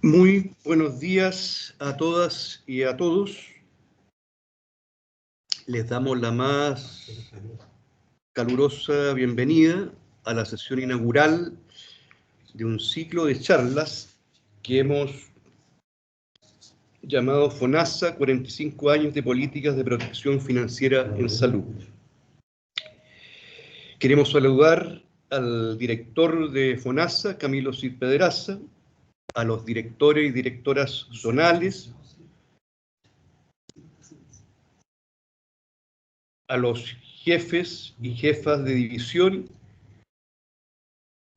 Muy buenos días a todas y a todos. Les damos la más calurosa bienvenida a la sesión inaugural de un ciclo de charlas que hemos llamado FONASA, 45 años de políticas de protección financiera en salud. Queremos saludar al director de FONASA, Camilo Cid Pedraza, a los directores y directoras zonales, a los jefes y jefas de división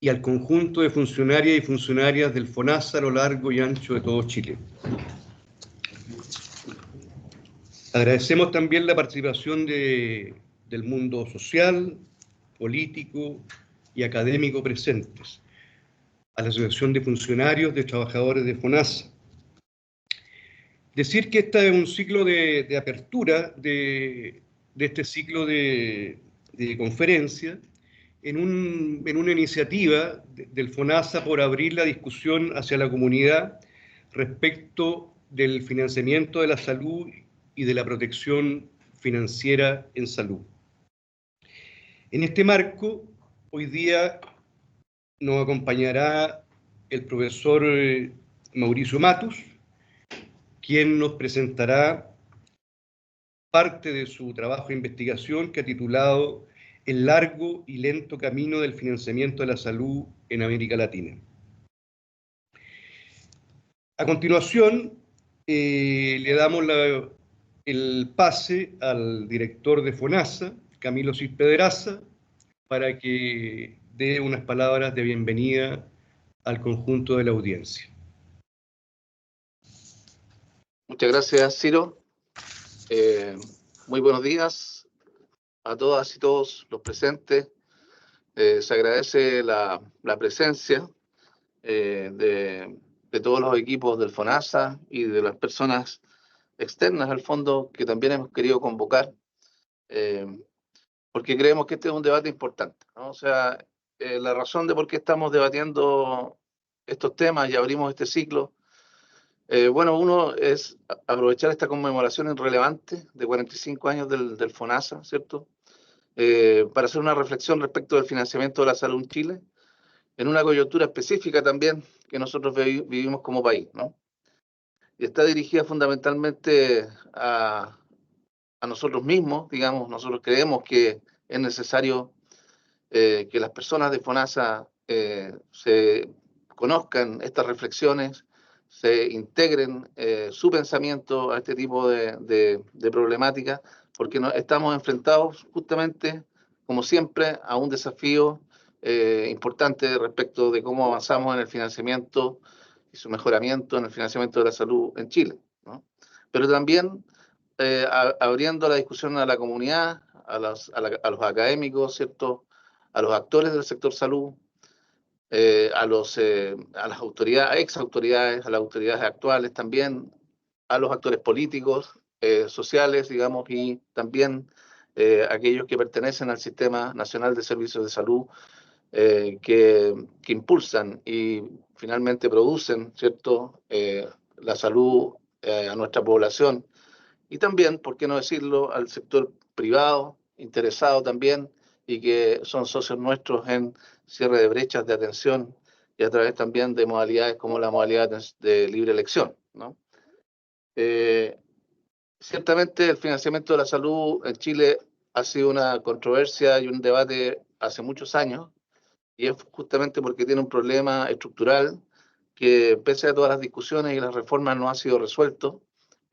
y al conjunto de funcionarias y funcionarias del FONASA a lo largo y ancho de todo Chile. Agradecemos también la participación del mundo social, político y académico presentes, a la Asociación de Funcionarios de Trabajadores de FONASA. Decir que este es un ciclo de apertura de este ciclo de conferencia en una iniciativa del FONASA por abrir la discusión hacia la comunidad respecto del financiamiento de la salud y de la protección financiera en salud. En este marco, hoy día nos acompañará el profesor Mauricio Matus, quien nos presentará parte de su trabajo de investigación que ha titulado El largo y lento camino del financiamiento de la salud en América Latina. A continuación, le damos el pase al director de FONASA, Camilo Cid Pedraza, para que dé unas palabras de bienvenida al conjunto de la audiencia. Muchas gracias, Ciro. Muy buenos días a todas y todos los presentes. Se agradece la presencia de todos los equipos del FONASA y de las personas externas al fondo que también hemos querido convocar, porque creemos que este es un debate importante, ¿no? O sea, la razón de por qué estamos debatiendo estos temas y abrimos este ciclo, bueno, uno es aprovechar esta conmemoración relevante de 45 años del FONASA, ¿cierto? Para hacer una reflexión respecto del financiamiento de la salud en Chile, en una coyuntura específica también que nosotros vivimos como país, ¿no? Y está dirigida fundamentalmente a nosotros mismos, digamos. Nosotros creemos que es necesario que las personas de FONASA se conozcan estas reflexiones, se integren su pensamiento a este tipo de problemática, porque estamos enfrentados justamente, como siempre, a un desafío importante respecto de cómo avanzamos en el financiamiento y su mejoramiento en el financiamiento de la salud en Chile, ¿no? Pero también abriendo la discusión a la comunidad, a los académicos, ¿cierto?, a los actores del sector salud, a las autoridades, ex autoridades, a las autoridades actuales también, a los actores políticos, sociales, digamos, y también aquellos que pertenecen al Sistema Nacional de Servicios de Salud, que impulsan y finalmente producen, ¿cierto?, la salud a nuestra población. Y también, por qué no decirlo, al sector privado, interesado también, y que son socios nuestros en cierre de brechas de atención y a través también de modalidades como la modalidad de libre elección, ¿no? Ciertamente el financiamiento de la salud en Chile ha sido una controversia y un debate hace muchos años, y es justamente porque tiene un problema estructural que, pese a todas las discusiones y las reformas, no ha sido resuelto.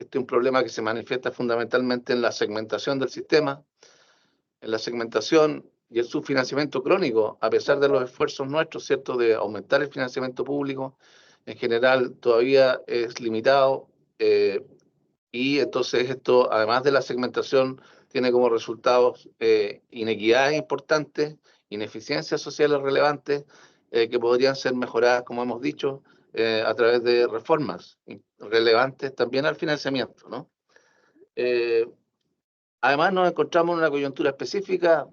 Este es un problema que se manifiesta fundamentalmente en la segmentación del sistema, en la segmentación y el subfinanciamiento crónico, a pesar de los esfuerzos nuestros, ¿cierto?, de aumentar el financiamiento público, en general todavía es limitado, y entonces esto, además de la segmentación, tiene como resultados inequidades importantes, ineficiencias sociales relevantes, que podrían ser mejoradas, como hemos dicho, a través de reformas relevantes también al financiamiento, ¿no? Además nos encontramos en una coyuntura específica,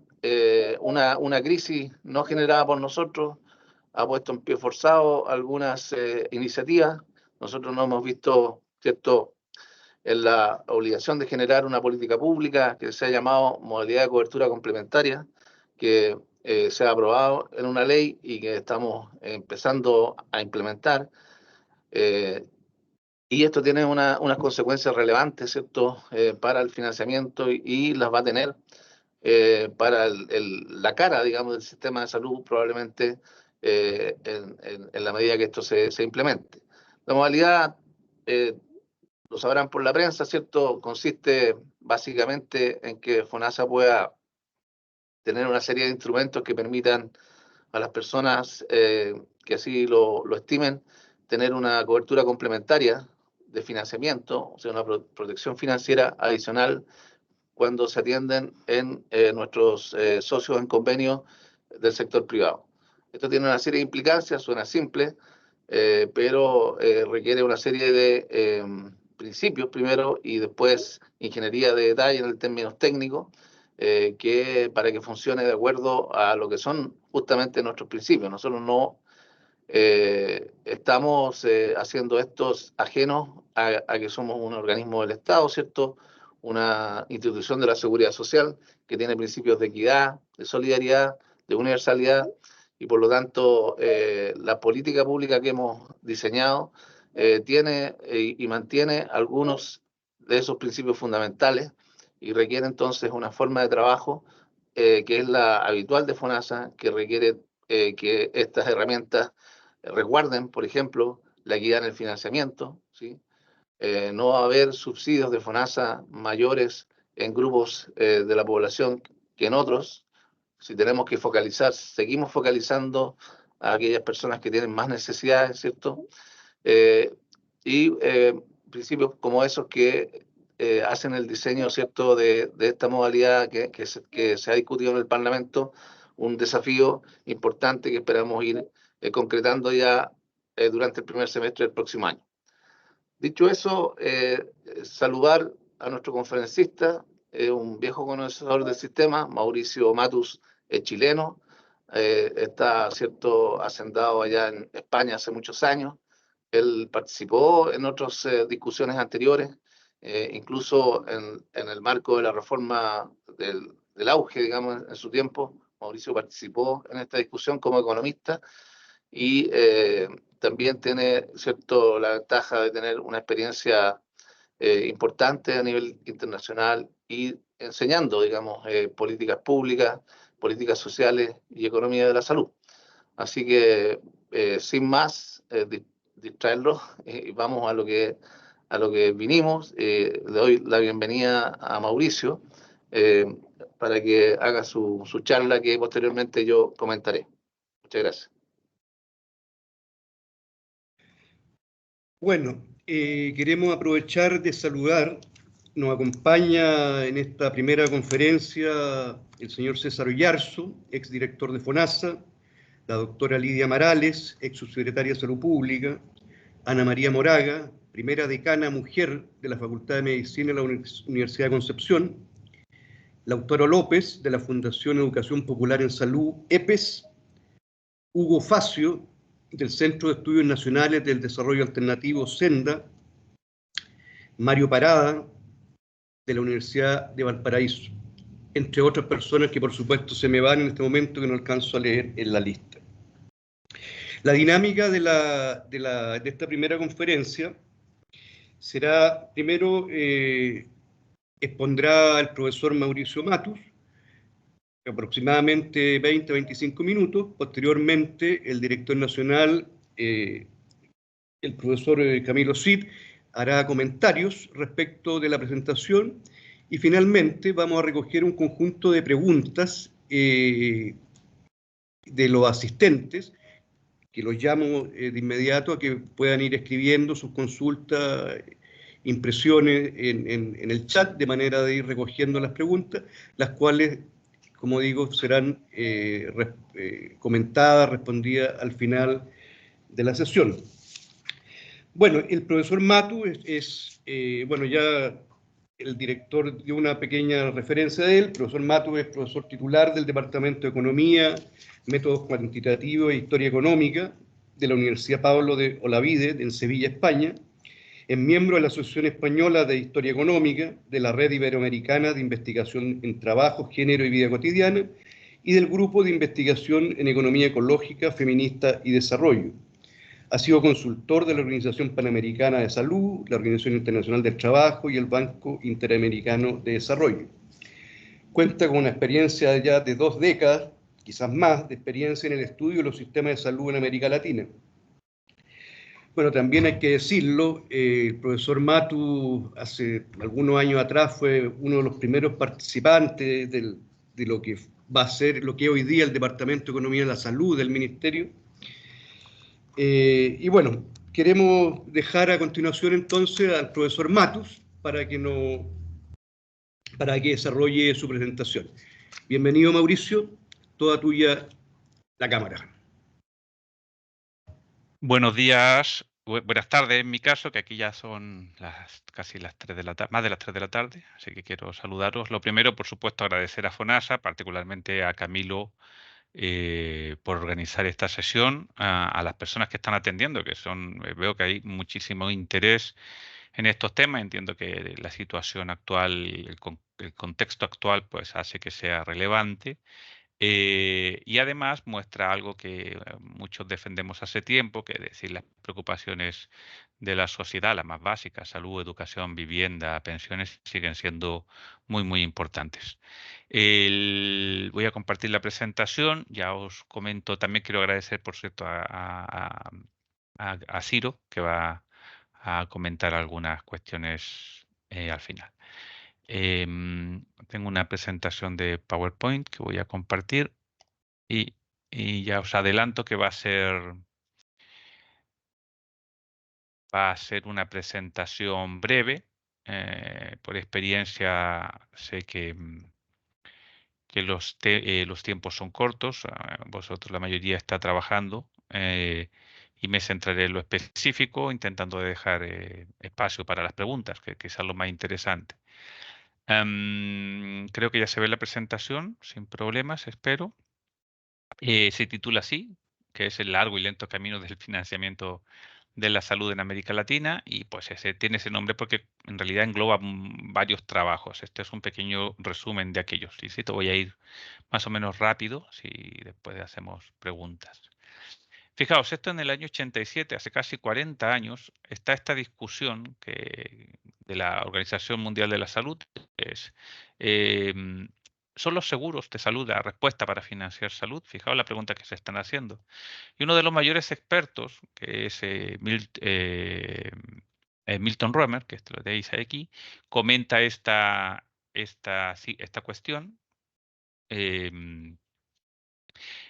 una crisis no generada por nosotros ha puesto en pie forzado algunas iniciativas nosotros nos hemos visto, ¿cierto?, en la obligación de generar una política pública que se ha llamado modalidad de cobertura complementaria, que se ha aprobado en una ley y que estamos empezando a implementar. Y esto tiene unas consecuencias relevantes, ¿cierto?, para el financiamiento y las va a tener para la cara, digamos, del sistema de salud probablemente en la medida que esto se implemente. La modalidad, lo sabrán por la prensa, ¿cierto?, consiste básicamente en que FONASA pueda tener una serie de instrumentos que permitan a las personas que así lo estimen tener una cobertura complementaria de financiamiento, o sea, una protección financiera adicional cuando se atienden en nuestros socios en convenio del sector privado. Esto tiene una serie de implicancias, suena simple, pero requiere una serie de principios primero y después ingeniería de detalle en el términos técnicos, que para que funcione de acuerdo a lo que son justamente nuestros principios. Nosotros no estamos haciendo estos ajenos a que somos un organismo del Estado, ¿cierto?, una institución de la seguridad social que tiene principios de equidad, de solidaridad, de universalidad, y por lo tanto la política pública que hemos diseñado tiene y mantiene algunos de esos principios fundamentales y requiere entonces una forma de trabajo que es la habitual de FONASA, que requiere que estas herramientas resguarden, por ejemplo, la equidad en el financiamiento, ¿sí? No va a haber subsidios de FONASA mayores en grupos de la población que en otros. Si tenemos que focalizar, seguimos focalizando a aquellas personas que tienen más necesidades, ¿cierto? Y principios como esos que hacen el diseño, ¿cierto?, de esta modalidad que se ha discutido en el Parlamento, un desafío importante que esperamos ir concretando ya durante el primer semestre del próximo año. Dicho eso, saludar a nuestro conferencista, un viejo conocedor del sistema, Mauricio Matus, es chileno, está, ¿cierto?, hacendado allá en España hace muchos años. Él participó en otras discusiones anteriores, incluso en el marco de la reforma del auge, digamos, en su tiempo. Mauricio participó en esta discusión como economista y también tiene, ¿cierto?, la ventaja de tener una experiencia importante a nivel internacional y enseñando, digamos, políticas públicas, políticas sociales y economía de la salud. Así que, sin más, distraerlos, y vamos a lo que vinimos. Le doy la bienvenida a Mauricio para que haga su charla que posteriormente yo comentaré. Muchas gracias. Bueno, queremos aprovechar de saludar. Nos acompaña en esta primera conferencia el señor César Oyarzo, exdirector de FONASA, la doctora Lidia Marales, ex subsecretaria de Salud Pública, Ana María Moraga, primera decana mujer de la Facultad de Medicina de la Universidad de Concepción, Lautaro López, de la Fundación Educación Popular en Salud, EPES, Hugo Facio, del Centro de Estudios Nacionales del Desarrollo Alternativo, SENDA, Mario Parada, de la Universidad de Valparaíso, entre otras personas que por supuesto se me van en este momento que no alcanzo a leer en la lista. La dinámica de esta primera conferencia será, primero, expondrá el profesor Mauricio Matus, aproximadamente 20-25 minutos. Posteriormente, el director nacional, el profesor Camilo Cid, hará comentarios respecto de la presentación y finalmente vamos a recoger un conjunto de preguntas de los asistentes, que los llamo de inmediato a que puedan ir escribiendo sus consultas, impresiones en el chat, de manera de ir recogiendo las preguntas, las cuales, como digo, serán comentadas, respondidas al final de la sesión. Bueno, el profesor Matu bueno, ya el director dio una pequeña referencia de él. El profesor Matu es profesor titular del Departamento de Economía, Métodos Cuantitativos e Historia Económica de la Universidad Pablo de Olavide, en Sevilla, España. Es miembro de la Asociación Española de Historia Económica, de la Red Iberoamericana de Investigación en Trabajo, Género y Vida Cotidiana, y del Grupo de Investigación en Economía Ecológica, Feminista y Desarrollo. Ha sido consultor de la Organización Panamericana de Salud, la Organización Internacional del Trabajo y el Banco Interamericano de Desarrollo. Cuenta con una experiencia ya de 2 décadas, quizás más, de experiencia en el estudio de los sistemas de salud en América Latina. Bueno, también hay que decirlo, el profesor Matu hace algunos años atrás fue uno de los primeros participantes de lo que va a ser, lo que es hoy día el Departamento de Economía de la Salud del Ministerio. Y bueno, queremos dejar a continuación entonces al profesor Matus para que desarrolle su presentación. Bienvenido, Mauricio, toda tuya la cámara. Buenos días, buenas tardes en mi caso, que aquí ya son casi las 3 de la tarde, más de las 3 de la tarde, así que quiero saludaros. Lo primero, por supuesto, agradecer a FONASA, particularmente a Camilo, por organizar esta sesión, a las personas que están atendiendo, que son, veo que hay muchísimo interés en estos temas. Entiendo que la situación actual, el contexto actual, pues hace que sea relevante. Y además muestra algo que muchos defendemos hace tiempo, que es decir, las preocupaciones de la sociedad, las más básicas, salud, educación, vivienda, pensiones, siguen siendo muy, muy importantes. Voy a compartir la presentación, ya os comento, también quiero agradecer, por cierto, a Ciro, que va a comentar algunas cuestiones al final. Tengo una presentación de PowerPoint que voy a compartir y, ya os adelanto que va a ser una presentación breve. Por experiencia sé que los tiempos son cortos. Vosotros, la mayoría, está trabajando, y me centraré en lo específico, intentando dejar espacio para las preguntas, que es lo más interesante. Creo que ya se ve la presentación sin problemas, espero. Se titula así, que es el largo y lento camino del financiamiento de la salud en América Latina, y pues tiene ese nombre porque en realidad engloba varios trabajos. Este es un pequeño resumen de aquellos. Y sí, te voy a ir más o menos rápido, si después hacemos preguntas. Fijaos, esto en el año 87, hace casi 40 años, está esta discusión de la Organización Mundial de la Salud, es, ¿son los seguros de salud la respuesta para financiar salud? Fijaos la pregunta que se están haciendo. Y uno de los mayores expertos, que es Milton Roemer, que lo tenéis aquí, comenta esta cuestión.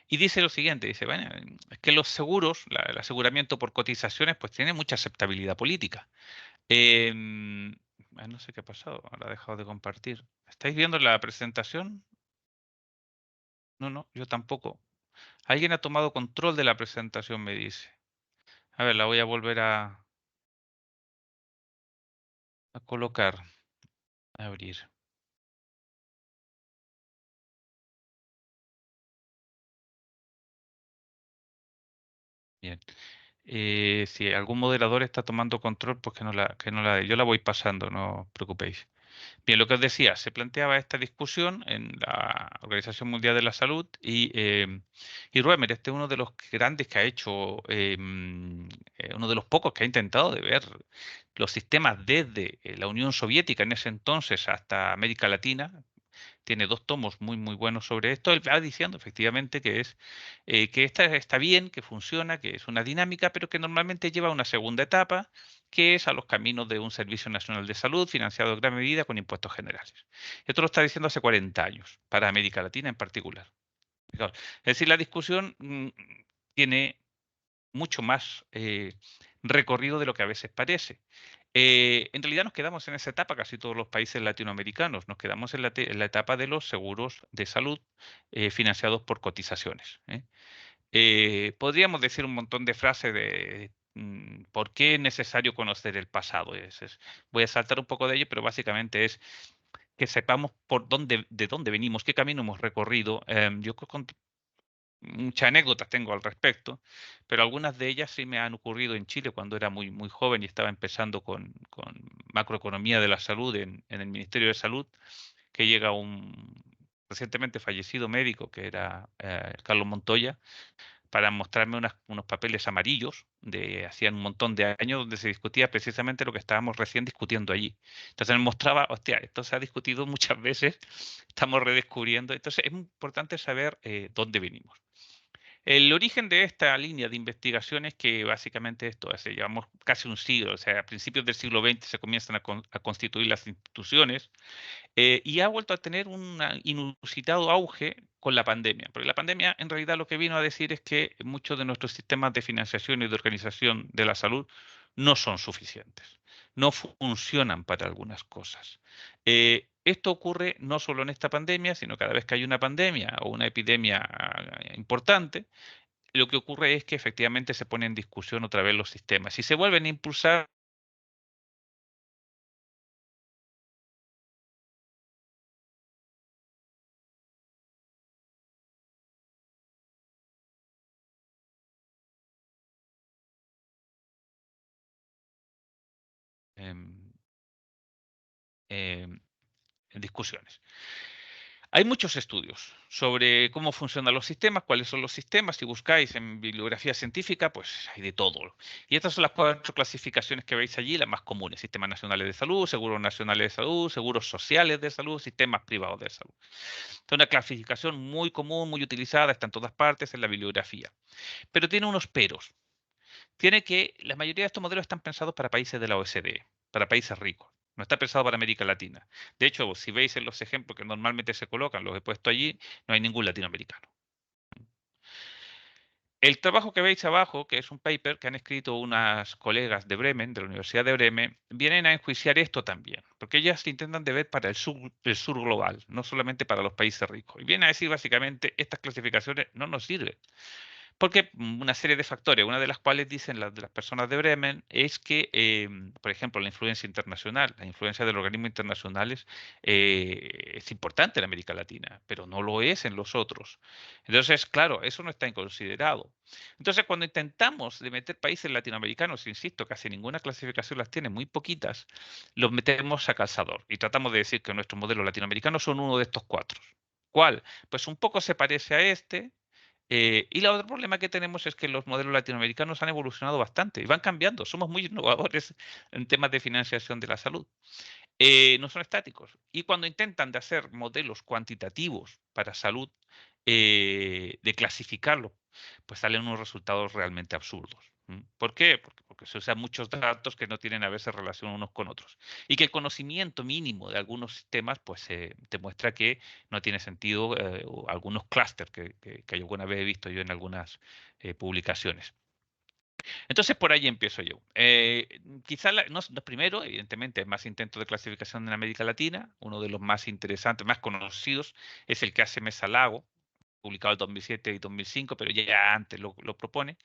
Y dice lo siguiente, dice, bueno, es que los seguros, el aseguramiento por cotizaciones, pues tiene mucha aceptabilidad política. No sé qué ha pasado, ahora ha dejado de compartir. ¿Estáis viendo la presentación? No, no, yo tampoco. Alguien ha tomado control de la presentación, me dice. A ver, la voy a volver a colocar, a abrir. Bien. Si algún moderador está tomando control, pues que no la dé. Yo la voy pasando, no os preocupéis. Bien, lo que os decía, se planteaba esta discusión en la Organización Mundial de la Salud y Roemer, este es uno de los grandes que ha hecho, uno de los pocos que ha intentado de ver los sistemas desde la Unión Soviética en ese entonces hasta América Latina. Tiene 2 tomos muy, muy buenos sobre esto. Él va diciendo efectivamente que está bien, que funciona, que es una dinámica, pero que normalmente lleva a una segunda etapa, que es a los caminos de un Servicio Nacional de Salud financiado en gran medida con impuestos generales. Esto lo está diciendo hace 40 años, para América Latina en particular. Es decir, la discusión tiene mucho más recorrido de lo que a veces parece. En realidad nos quedamos en esa etapa, casi todos los países latinoamericanos, nos quedamos en la etapa de los seguros de salud financiados por cotizaciones. Podríamos decir un montón de frases de por qué es necesario conocer el pasado. Voy a saltar un poco de ello, pero básicamente es que sepamos de dónde venimos, qué camino hemos recorrido. Yo muchas anécdotas tengo al respecto, pero algunas de ellas sí me han ocurrido en Chile cuando era muy, muy joven y estaba empezando con macroeconomía de la salud en el Ministerio de Salud, que llega un recientemente fallecido médico que era Carlos Montoya, para mostrarme unos papeles amarillos de hacían un montón de años donde se discutía precisamente lo que estábamos recién discutiendo allí. Entonces me mostraba, hostia, esto se ha discutido muchas veces, estamos redescubriendo. Entonces es importante saber dónde venimos. El origen de esta línea de investigación es que básicamente esto, hace llevamos casi un siglo, o sea, a principios del siglo XX se comienzan a constituir las instituciones y ha vuelto a tener un inusitado auge con la pandemia, porque la pandemia en realidad lo que vino a decir es que muchos de nuestros sistemas de financiación y de organización de la salud no son suficientes, no funcionan para algunas cosas. Esto ocurre no solo en esta pandemia, sino cada vez que hay una pandemia o una epidemia importante, lo que ocurre es que efectivamente se ponen en discusión otra vez los sistemas y se vuelven a impulsar. em, em, en discusiones. Hay muchos estudios sobre cómo funcionan los sistemas, cuáles son los sistemas. Si buscáis en bibliografía científica, pues hay de todo. Y estas son las 4 clasificaciones que veis allí, las más comunes. Sistemas nacionales de salud, seguros nacionales de salud, seguros sociales de salud, sistemas privados de salud. Es una clasificación muy común, muy utilizada, está en todas partes en la bibliografía. Pero tiene unos peros. Tiene que la mayoría de estos modelos están pensados para países de la OSD, para países ricos. No está pensado para América Latina. De hecho, si veis en los ejemplos que normalmente se colocan, los he puesto allí, no hay ningún latinoamericano. El trabajo que veis abajo, que es un paper que han escrito unas colegas de Bremen, de la Universidad de Bremen, vienen a enjuiciar esto también, porque ellas intentan de ver para el sur global, no solamente para los países ricos. Y vienen a decir básicamente, estas clasificaciones no nos sirven. Porque una serie de factores, una de las cuales dicen las de las personas de Bremen, es que, por ejemplo, la influencia internacional, la influencia de los organismos internacionales es importante en América Latina, pero no lo es en los otros. Entonces, claro, eso no está en considerado. Entonces, cuando intentamos de meter países latinoamericanos, insisto, casi ninguna clasificación las tiene, muy poquitas, los metemos a calzador y tratamos de decir que nuestros modelos latinoamericanos son uno de estos 4. ¿Cuál? Pues un poco se parece a este, y el otro problema que tenemos es que los modelos latinoamericanos han evolucionado bastante y van cambiando. Somos muy innovadores en temas de financiación de la salud. No son estáticos. Y cuando intentan de hacer modelos cuantitativos para salud, de clasificarlo, pues salen unos resultados realmente absurdos. ¿Por qué? Porque se usan muchos datos que no tienen a veces relación unos con otros. Y que el conocimiento mínimo de algunos sistemas, pues te muestra que no tiene sentido, o algunos clústeres que alguna vez he visto yo en algunas publicaciones. Entonces por ahí empiezo yo. Quizá no primero, evidentemente, hay más intentos de clasificación en América Latina. Uno de los más interesantes, más conocidos, es el que hace Mesa Lago, publicado en 2007 y 2005, pero ya antes lo propone.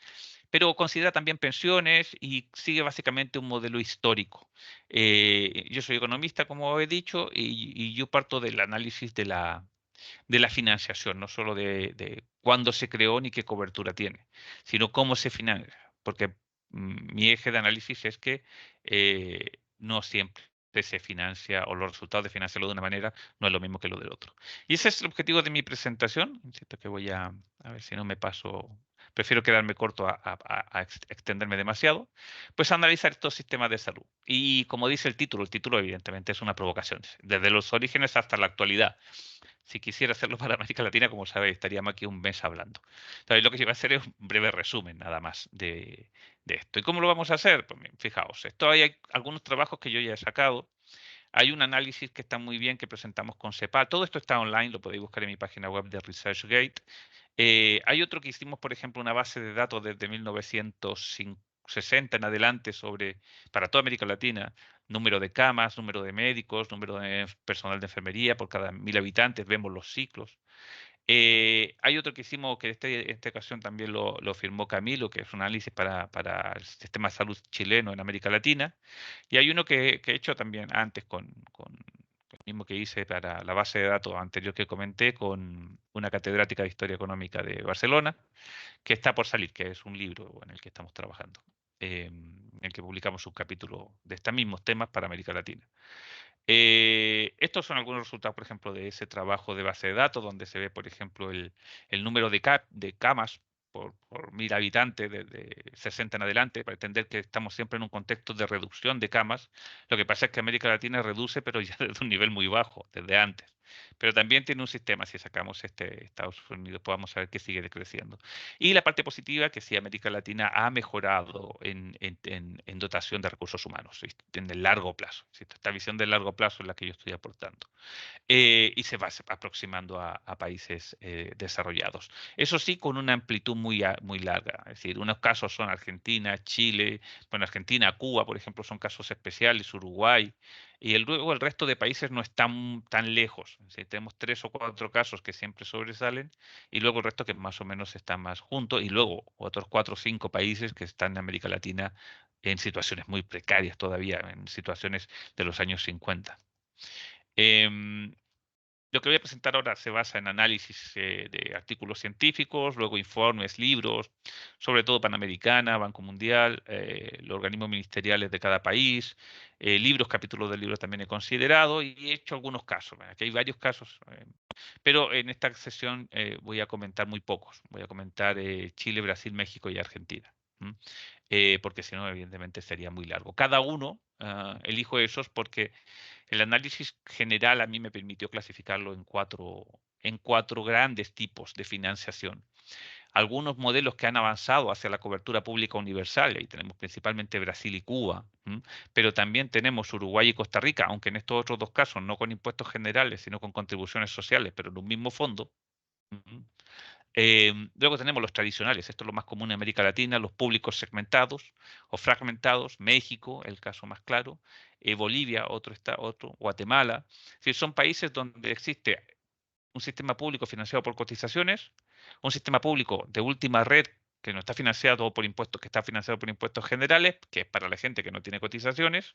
Pero considera también pensiones y sigue básicamente un modelo histórico. Yo soy economista, como he dicho, y yo parto del análisis de la financiación, no solo de cuándo se creó ni qué cobertura tiene, sino cómo se financia. Porque mi eje de análisis es que no siempre se financia o los resultados de financiarlo de una manera no es lo mismo que lo del otro. Y ese es el objetivo de mi presentación. Siento que voy a ver si no me paso, prefiero quedarme corto a extenderme demasiado, pues analizar estos sistemas de salud. Y como dice el título evidentemente es una provocación, desde los orígenes hasta la actualidad. Si quisiera hacerlo para América Latina, como sabéis, estaríamos aquí un mes hablando. Entonces, lo que se va a hacer es un breve resumen nada más de esto. ¿Y cómo lo vamos a hacer? Pues bien, fijaos, esto hay algunos trabajos que yo ya he sacado. Hay un análisis que está muy bien que presentamos con CEPAL. Todo esto está online, lo podéis buscar en mi página web de ResearchGate. Hay otro que hicimos, por ejemplo, una base de datos desde 1960 en adelante para toda América Latina, número de camas, número de médicos, número de personal de enfermería por cada 1000 habitantes, vemos los ciclos. Hay otro que hicimos que en esta ocasión también lo firmó Camilo, que es un análisis para el sistema de salud chileno en América Latina. Y hay uno que he hecho también antes con mismo que hice para la base de datos anterior que comenté con una catedrática de Historia Económica de Barcelona, que está por salir, que es un libro en el que estamos trabajando, en el que publicamos un capítulo de estos mismos temas para América Latina. Estos son algunos resultados, por ejemplo, de ese trabajo de base de datos, donde se ve, por ejemplo, el número de camas por 1000 habitantes de 60 en adelante, para entender que estamos siempre en un contexto de reducción de camas. Lo que pasa es que América Latina reduce, pero ya desde un nivel muy bajo, desde antes. Pero también tiene un sistema, si sacamos Estados Unidos, podamos saber que sigue decreciendo. Y la parte positiva, que sí, América Latina ha mejorado en dotación de recursos humanos, en el largo plazo. Esta visión del largo plazo es la que yo estoy aportando. Y se va aproximando a países desarrollados. Eso sí, con una amplitud muy larga. Es decir, unos casos son Argentina, Chile, bueno, Argentina, Cuba, por ejemplo, son casos especiales, Uruguay, y luego el resto de países no están tan lejos. Es decir, tenemos 3 o 4 casos que siempre sobresalen, y luego el resto que más o menos están más juntos, y luego otros 4 o 5 países que están en América Latina en situaciones muy precarias todavía, en situaciones de los años 50. Lo que voy a presentar ahora se basa en análisis de artículos científicos, luego informes, libros, sobre todo Panamericana, Banco Mundial, los organismos ministeriales de cada país, libros, capítulos del libro también he considerado y he hecho algunos casos. Aquí hay varios casos, pero en esta sesión voy a comentar muy pocos. Voy a comentar Chile, Brasil, México y Argentina. Porque si no, evidentemente sería muy largo. Cada uno, elijo esos porque el análisis general a mí me permitió clasificarlo en cuatro grandes tipos de financiación. Algunos modelos que han avanzado hacia la cobertura pública universal, y tenemos principalmente Brasil y Cuba, pero también tenemos Uruguay y Costa Rica, aunque en estos otros dos casos no con impuestos generales, sino con contribuciones sociales, pero en un mismo fondo. Luego tenemos los tradicionales, esto es lo más común en América Latina, los públicos segmentados o fragmentados, México, el caso más claro, Bolivia, otro, Guatemala. Es decir, son países donde existe un sistema público financiado por cotizaciones, un sistema público de última red que no está financiado por impuestos, que está financiado por impuestos generales, que es para la gente que no tiene cotizaciones,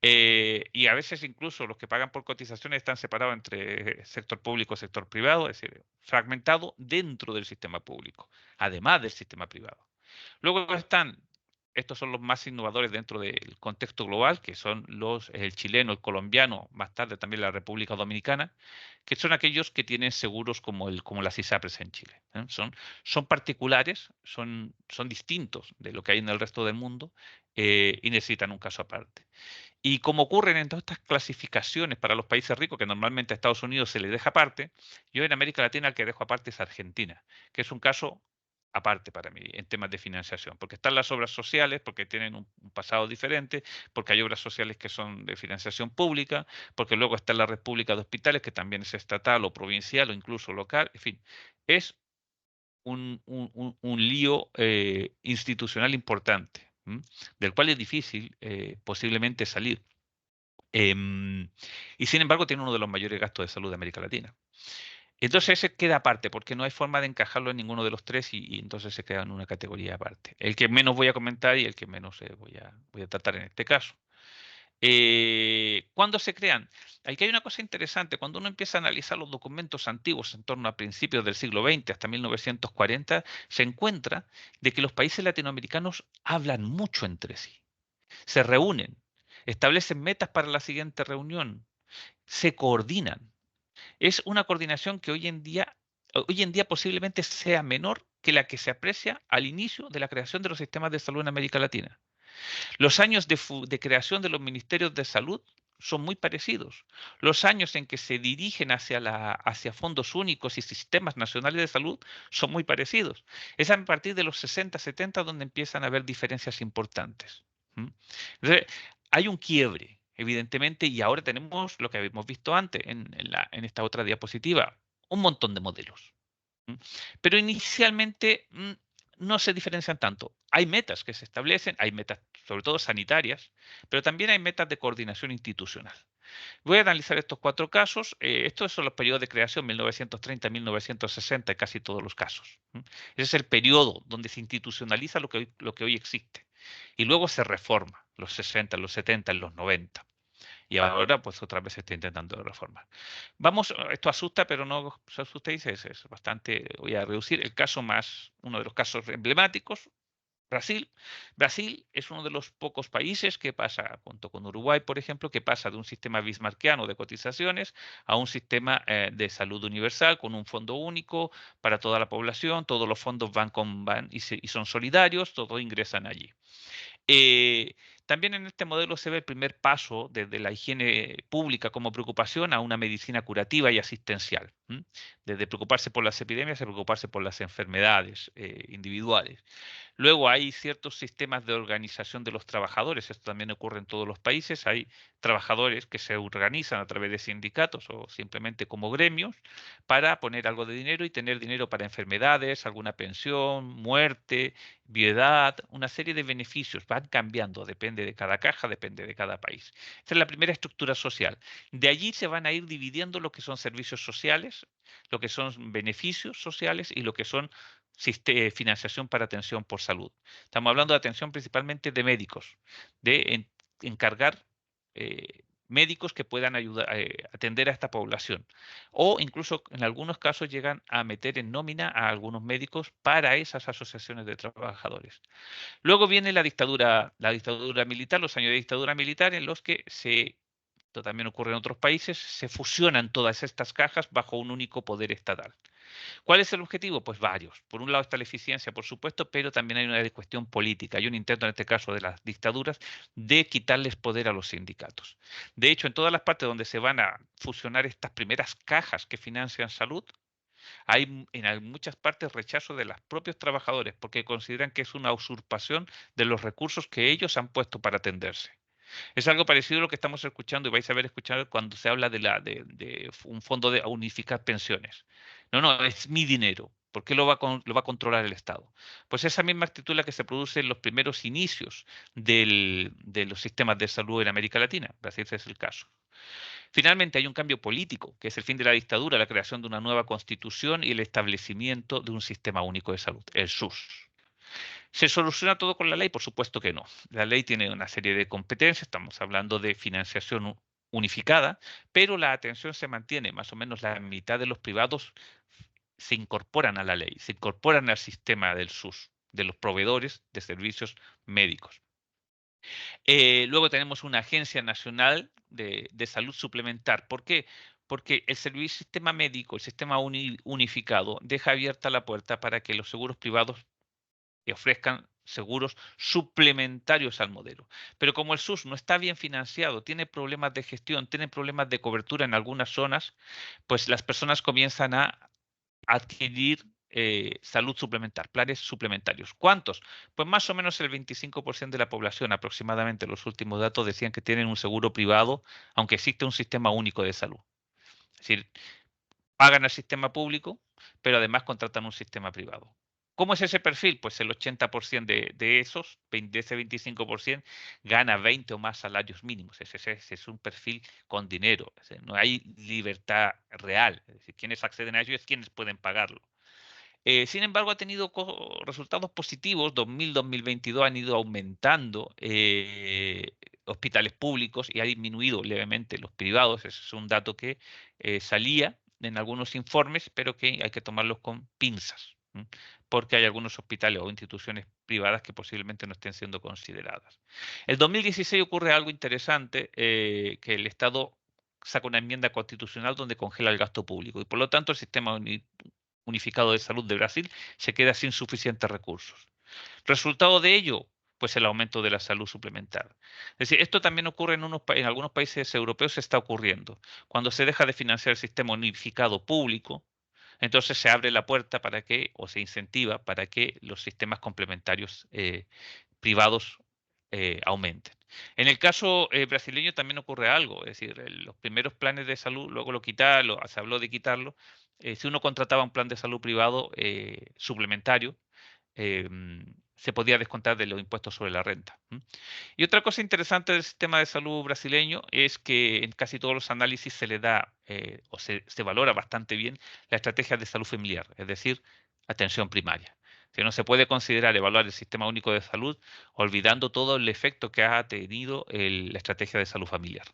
y a veces incluso los que pagan por cotizaciones están separados entre sector público y sector privado, es decir, fragmentado dentro del sistema público, además del sistema privado. Luego están, estos son los más innovadores dentro del contexto global, que son el chileno, el colombiano, más tarde también la República Dominicana, que son aquellos que tienen seguros como las ISAPRES en Chile. Son particulares, son distintos de lo que hay en el resto del mundo y necesitan un caso aparte. Y como ocurren en todas estas clasificaciones para los países ricos, que normalmente a Estados Unidos se le deja aparte, yo en América Latina el que dejo aparte es Argentina, que es un caso aparte para mí en temas de financiación, porque están las obras sociales, porque tienen un pasado diferente, porque hay obras sociales que son de financiación pública, porque luego está la red pública de hospitales, que también es estatal o provincial o incluso local, en fin, es un lío institucional importante, del cual es difícil posiblemente salir. Y sin embargo tiene uno de los mayores gastos de salud de América Latina. Entonces ese queda aparte, porque no hay forma de encajarlo en ninguno de los tres y entonces se queda en una categoría aparte. El que menos voy a comentar y el que menos voy a tratar en este caso. ¿Cuándo se crean? Aquí hay una cosa interesante. Cuando uno empieza a analizar los documentos antiguos en torno a principios del siglo XX hasta 1940, se encuentra de que los países latinoamericanos hablan mucho entre sí. Se reúnen, establecen metas para la siguiente reunión, se coordinan. Es una coordinación que hoy en día posiblemente sea menor que la que se aprecia al inicio de la creación de los sistemas de salud en América Latina. Los años de creación de los ministerios de salud son muy parecidos. Los años en que se dirigen hacia fondos únicos y sistemas nacionales de salud son muy parecidos. Es a partir de los 60, 70 donde empiezan a haber diferencias importantes. Entonces, hay un quiebre, evidentemente, y ahora tenemos lo que habíamos visto antes en esta otra diapositiva, un montón de modelos. Pero inicialmente no se diferencian tanto. Hay metas que se establecen, hay metas sobre todo sanitarias, pero también hay metas de coordinación institucional. Voy a analizar estos 4 casos. Estos son los periodos de creación 1930-1960 en casi todos los casos. Ese es el periodo donde se institucionaliza lo que hoy existe. Y luego se reforma, los 60, los 70, los 90. Y ahora, pues otra vez se está intentando reformar. Vamos, esto asusta, pero no se asustéis, es bastante, voy a reducir el caso más, uno de los casos emblemáticos, Brasil. Brasil es uno de los pocos países que pasa, junto con Uruguay, por ejemplo, que pasa de un sistema bismarckiano de cotizaciones a un sistema de salud universal con un fondo único para toda la población. Todos los fondos y son solidarios, todos ingresan allí. Eh, También en este modelo se ve el primer paso desde la higiene pública como preocupación a una medicina curativa y asistencial. Desde preocuparse por las epidemias a preocuparse por las enfermedades individuales. Luego hay ciertos sistemas de organización de los trabajadores. Esto también ocurre en todos los países. Hay trabajadores que se organizan a través de sindicatos o simplemente como gremios para poner algo de dinero y tener dinero para enfermedades, alguna pensión, muerte, viudedad, una serie de beneficios. Van cambiando, depende de cada caja, depende de cada país. Esta es la primera estructura social. De allí se van a ir dividiendo lo que son servicios sociales, lo que son beneficios sociales y lo que son financiación para atención por salud. Estamos hablando de atención principalmente de médicos, de encargar médicos que puedan ayudar, atender a esta población. O incluso en algunos casos llegan a meter en nómina a algunos médicos para esas asociaciones de trabajadores. Luego viene la dictadura militar, los años de dictadura militar en los que esto también ocurre en otros países, se fusionan todas estas cajas bajo un único poder estatal. ¿Cuál es el objetivo? Pues varios. Por un lado está la eficiencia, por supuesto, pero también hay una cuestión política. Hay un intento, en este caso de las dictaduras, de quitarles poder a los sindicatos. De hecho, en todas las partes donde se van a fusionar estas primeras cajas que financian salud, hay en muchas partes rechazo de los propios trabajadores porque consideran que es una usurpación de los recursos que ellos han puesto para atenderse. Es algo parecido a lo que estamos escuchando y vais a ver escuchado cuando se habla de un fondo de unificar pensiones. No, no, es mi dinero. ¿Por qué lo va a controlar el Estado? Pues esa misma actitud es la que se produce en los primeros inicios de los sistemas de salud en América Latina. Brasil es el caso. Finalmente hay un cambio político, que es el fin de la dictadura, la creación de una nueva constitución y el establecimiento de un sistema único de salud, el SUS. ¿Se soluciona todo con la ley? Por supuesto que no. La ley tiene una serie de competencias, estamos hablando de financiación unificada, pero la atención se mantiene, más o menos la mitad de los privados se incorporan a la ley, se incorporan al sistema del SUS, de los proveedores de servicios médicos. Luego tenemos una agencia nacional de salud suplementar. ¿Por qué? Porque el sistema médico, el sistema unificado, deja abierta la puerta para que los seguros privados que ofrezcan seguros suplementarios al modelo. Pero como el SUS no está bien financiado, tiene problemas de gestión, tiene problemas de cobertura en algunas zonas, pues las personas comienzan a adquirir salud suplementar, planes suplementarios. ¿Cuántos? Pues más o menos el 25% de la población, aproximadamente los últimos datos decían que tienen un seguro privado, aunque existe un sistema único de salud. Es decir, pagan al sistema público, pero además contratan un sistema privado. ¿Cómo es ese perfil? Pues el 80% de ese 25%, gana 20 o más salarios mínimos. Ese es un perfil con dinero. Es decir, no hay libertad real. Es decir, quienes acceden a ello es quienes pueden pagarlo. Sin embargo, ha tenido resultados positivos. 2000-2022 han ido aumentando hospitales públicos y ha disminuido levemente los privados. Ese es un dato que salía en algunos informes, pero que hay que tomarlos con pinzas, porque hay algunos hospitales o instituciones privadas que posiblemente no estén siendo consideradas. El 2016 ocurre algo interesante, que el Estado saca una enmienda constitucional donde congela el gasto público y por lo tanto el sistema unificado de salud de Brasil se queda sin suficientes recursos. Resultado de ello, pues el aumento de la salud suplementaria. Es decir, esto también ocurre en algunos países europeos, se está ocurriendo. Cuando se deja de financiar el sistema unificado público, entonces se abre la puerta para que, o se incentiva para que los sistemas complementarios privados aumenten. En el caso brasileño también ocurre algo, es decir, los primeros planes de salud, luego se habló de quitarlo. Si uno contrataba un plan de salud privado suplementario, se podía descontar de los impuestos sobre la renta. Y otra cosa interesante del sistema de salud brasileño es que en casi todos los análisis se le da o se valora bastante bien la estrategia de salud familiar, es decir, atención primaria. Que no se puede considerar evaluar el sistema único de salud olvidando todo el efecto que ha tenido la estrategia de salud familiar.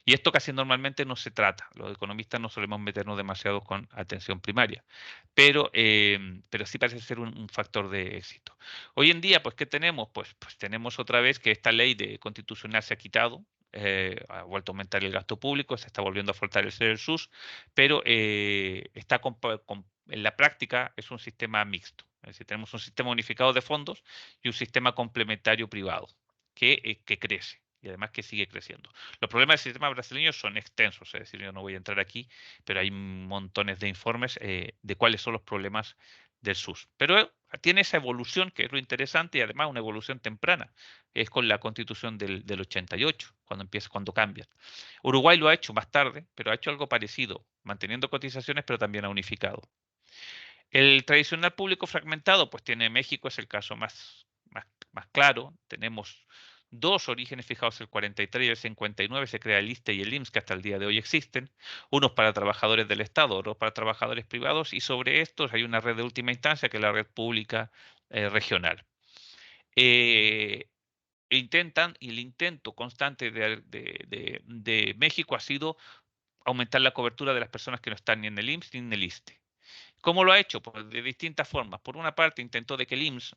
Y esto casi normalmente no se trata. Los economistas no solemos meternos demasiado con atención primaria, pero sí parece ser un factor de éxito. Hoy en día, pues, ¿qué tenemos? Pues tenemos otra vez que esta ley constitucional se ha quitado, ha vuelto a aumentar el gasto público, se está volviendo a fortalecer el SUS, pero en la práctica es un sistema mixto. Es decir, tenemos un sistema unificado de fondos y un sistema complementario privado que crece y además que sigue creciendo. Los problemas del sistema brasileño son extensos, es decir, yo no voy a entrar aquí, pero hay montones de informes de cuáles son los problemas del SUS. Pero tiene esa evolución que es lo interesante y además una evolución temprana. Es con la constitución del 88, cuando cambian. Uruguay lo ha hecho más tarde, pero ha hecho algo parecido, manteniendo cotizaciones, pero también ha unificado. El tradicional público fragmentado, pues tiene México, es el caso más claro. Tenemos dos orígenes fijados, el 43 y el 59, se crea el ISSSTE y el IMSS, que hasta el día de hoy existen, unos para trabajadores del Estado, otros para trabajadores privados, y sobre estos hay una red de última instancia, que es la red pública regional. El intento constante de México ha sido aumentar la cobertura de las personas que no están ni en el IMSS ni en el ISSSTE. ¿Cómo lo ha hecho? Pues de distintas formas. Por una parte, intentó de que el IMSS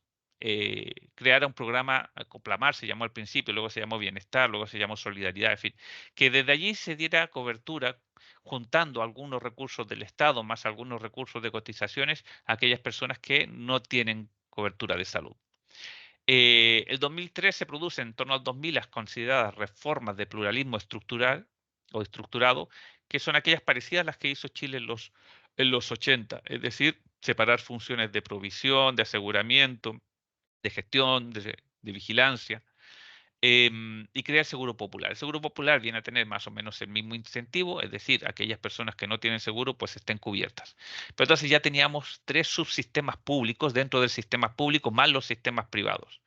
creara un programa, Coplamar se llamó al principio, luego se llamó Bienestar, luego se llamó Solidaridad, en fin, que desde allí se diera cobertura juntando algunos recursos del Estado más algunos recursos de cotizaciones a aquellas personas que no tienen cobertura de salud. El 2003 se produce en torno al 2000 las consideradas reformas de pluralismo estructural o estructurado, que son aquellas parecidas a las que hizo Chile en los 80, es decir, separar funciones de provisión, de aseguramiento, de gestión, de vigilancia, y crear el seguro popular. El seguro popular viene a tener más o menos el mismo incentivo, es decir, aquellas personas que no tienen seguro pues estén cubiertas. Pero entonces ya teníamos tres subsistemas públicos dentro del sistema público más los sistemas privados.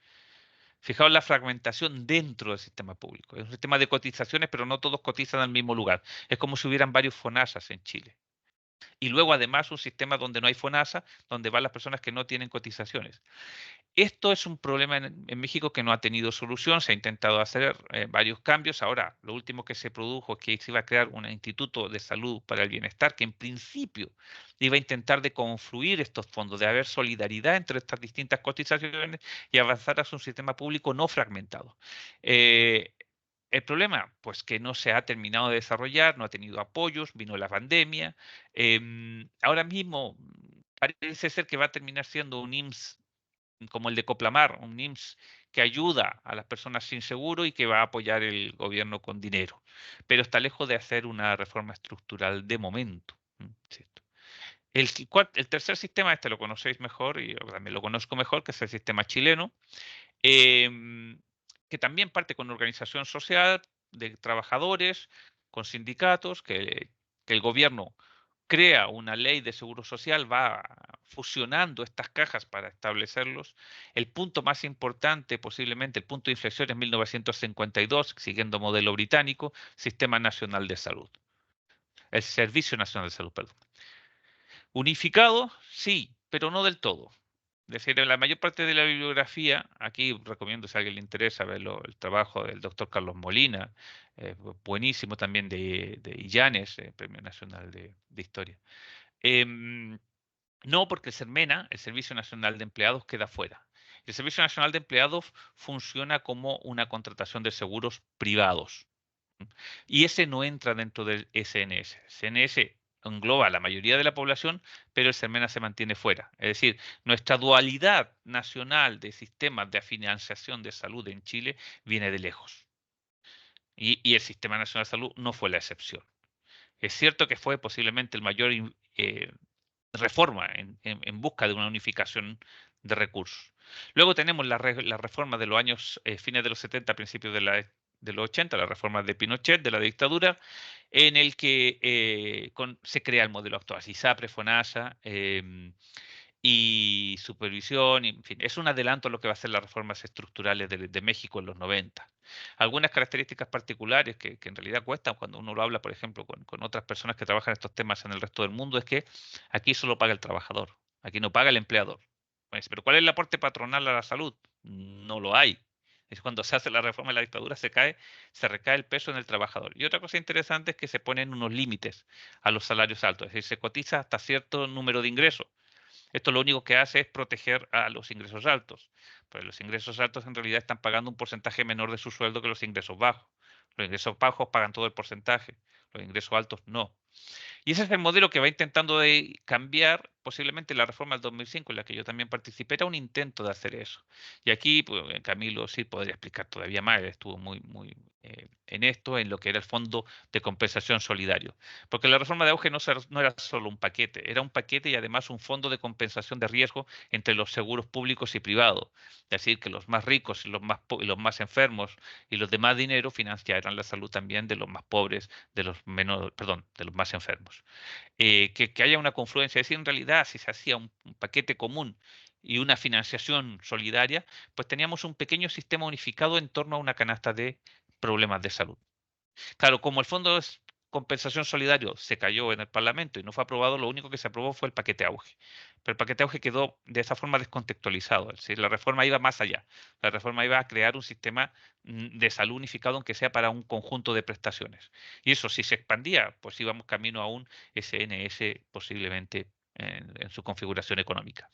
Fijaos la fragmentación dentro del sistema público. Es un sistema de cotizaciones, pero no todos cotizan al mismo lugar. Es como si hubieran varios FONASAs en Chile. Y luego además un sistema donde no hay FONASA, donde van las personas que no tienen cotizaciones. Esto es un problema en México que no ha tenido solución, se ha intentado hacer varios cambios. Ahora, lo último que se produjo es que se iba a crear un instituto de salud para el bienestar que en principio iba a intentar de confluir estos fondos, de haber solidaridad entre estas distintas cotizaciones y avanzar hacia un sistema público no fragmentado. El problema, pues que no se ha terminado de desarrollar, no ha tenido apoyos, vino la pandemia. Ahora mismo parece ser que va a terminar siendo un IMSS como el de Coplamar, un IMSS que ayuda a las personas sin seguro y que va a apoyar el gobierno con dinero, pero está lejos de hacer una reforma estructural de momento. ¿Cierto? El tercer sistema, este lo conocéis mejor y yo también lo conozco mejor, que es el sistema chileno, que también parte con organización social de trabajadores, con sindicatos, que el gobierno crea una ley de seguro social, va fusionando estas cajas para establecerlos. El punto más importante, posiblemente el punto de inflexión, es 1952, siguiendo modelo británico, Sistema Nacional de Salud. El Servicio Nacional de Salud, perdón. Unificado, sí, pero no del todo. Es decir, en la mayor parte de la bibliografía, aquí recomiendo si a alguien le interesa verlo, el trabajo del doctor Carlos Molina, buenísimo también de Illanes, Premio Nacional de Historia. No, porque el SERMENA, el Servicio Nacional de Empleados, queda fuera. El Servicio Nacional de Empleados funciona como una contratación de seguros privados. Y ese no entra dentro del SNS. SNS engloba a la mayoría de la población, pero el SERMENA se mantiene fuera. Es decir, nuestra dualidad nacional de sistemas de financiación de salud en Chile viene de lejos. Y el Sistema Nacional de Salud no fue la excepción. Es cierto que fue posiblemente el mayor reforma en busca de una unificación de recursos. Luego tenemos la reforma de los años, fines de los 70, principios de los 80, la reforma de Pinochet, de la dictadura, en el que se crea el modelo actual, ISAPRE, FONASA, y supervisión, en fin, es un adelanto a lo que va a ser las reformas estructurales de México en los 90. Algunas características particulares que en realidad cuestan cuando uno lo habla, por ejemplo, con otras personas que trabajan estos temas en el resto del mundo, es que aquí solo paga el trabajador, aquí no paga el empleador. Pues, pero ¿cuál es el aporte patronal a la salud? No lo hay. Es cuando se hace la reforma de la dictadura, se recae el peso en el trabajador. Y otra cosa interesante es que se ponen unos límites a los salarios altos, es decir, se cotiza hasta cierto número de ingresos. Esto lo único que hace es proteger a los ingresos altos, pero los ingresos altos en realidad están pagando un porcentaje menor de su sueldo que los ingresos bajos. Los ingresos bajos pagan todo el porcentaje, los ingresos altos no. Y ese es el modelo que va intentando de cambiar posiblemente la reforma del 2005, en la que yo también participé, era un intento de hacer eso. Y aquí pues, Camilo sí podría explicar todavía más, él estuvo muy en esto, en lo que era el Fondo de Compensación Solidario. Porque la reforma de auge no era solo un paquete, era un paquete y además un fondo de compensación de riesgo entre los seguros públicos y privados. Es decir, que los más ricos y los más enfermos y los de más dinero financiaran la salud también de los más pobres, de los menos, perdón, de los más enfermos. Que haya una confluencia, es decir, en realidad si se hacía un paquete común y una financiación solidaria, pues teníamos un pequeño sistema unificado en torno a una canasta de problemas de salud. Claro, como el Fondo de Compensación Solidario se cayó en el Parlamento y no fue aprobado, lo único que se aprobó fue el paquete auge. Pero el paquete auge quedó de esa forma descontextualizado. Es decir, la reforma iba más allá. La reforma iba a crear un sistema de salud unificado, aunque sea para un conjunto de prestaciones. Y eso, si se expandía, pues íbamos camino a un SNS posiblemente en su configuración económica.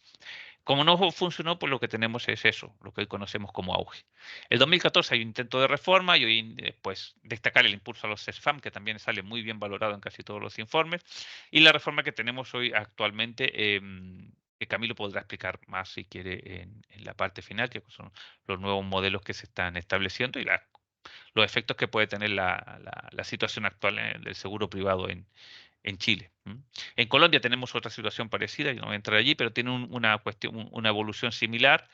Como no funcionó, pues lo que tenemos es eso, lo que hoy conocemos como auge. El 2014 hay un intento de reforma y hoy pues destacar el impulso a los CESFAM, que también sale muy bien valorado en casi todos los informes, y la reforma que tenemos hoy actualmente, que Camilo podrá explicar más si quiere en la parte final, que son los nuevos modelos que se están estableciendo y los efectos que puede tener la situación actual del seguro privado en Chile. En Colombia tenemos otra situación parecida, yo no voy a entrar allí, pero tiene una cuestión, una evolución similar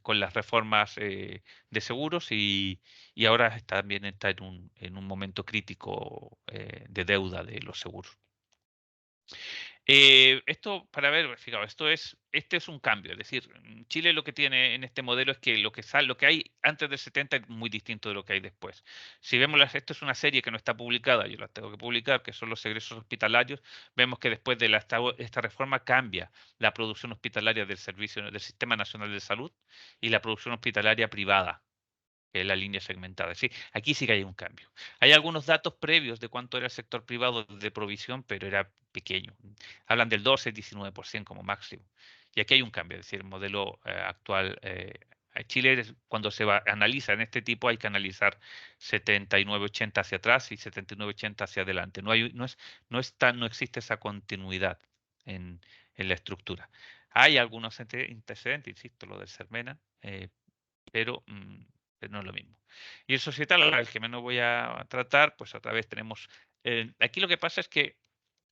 con las reformas de seguros y ahora también está en un momento crítico de deuda de los seguros. Esto, para ver, fijaos, este es un cambio, es decir, Chile lo que tiene en este modelo es que lo que hay antes del 70 es muy distinto de lo que hay después. Si vemos, esto es una serie que no está publicada, yo la tengo que publicar, que son los egresos hospitalarios, vemos que después de esta reforma cambia la producción hospitalaria del Sistema Nacional de Salud y la producción hospitalaria privada, que es la línea segmentada. Sí, aquí sí que hay un cambio. Hay algunos datos previos de cuánto era el sector privado de provisión, pero era pequeño. Hablan del 12-19% como máximo. Y aquí hay un cambio, es decir, el modelo actual. Chile, cuando se analiza en este tipo, hay que analizar 79-80 hacia atrás y 79-80 hacia adelante. No existe esa continuidad en la estructura. Hay algunos antecedentes, insisto, lo del Sermena, pero no es lo mismo. Y el societal, el que menos voy a tratar, pues otra vez tenemos, aquí lo que pasa es que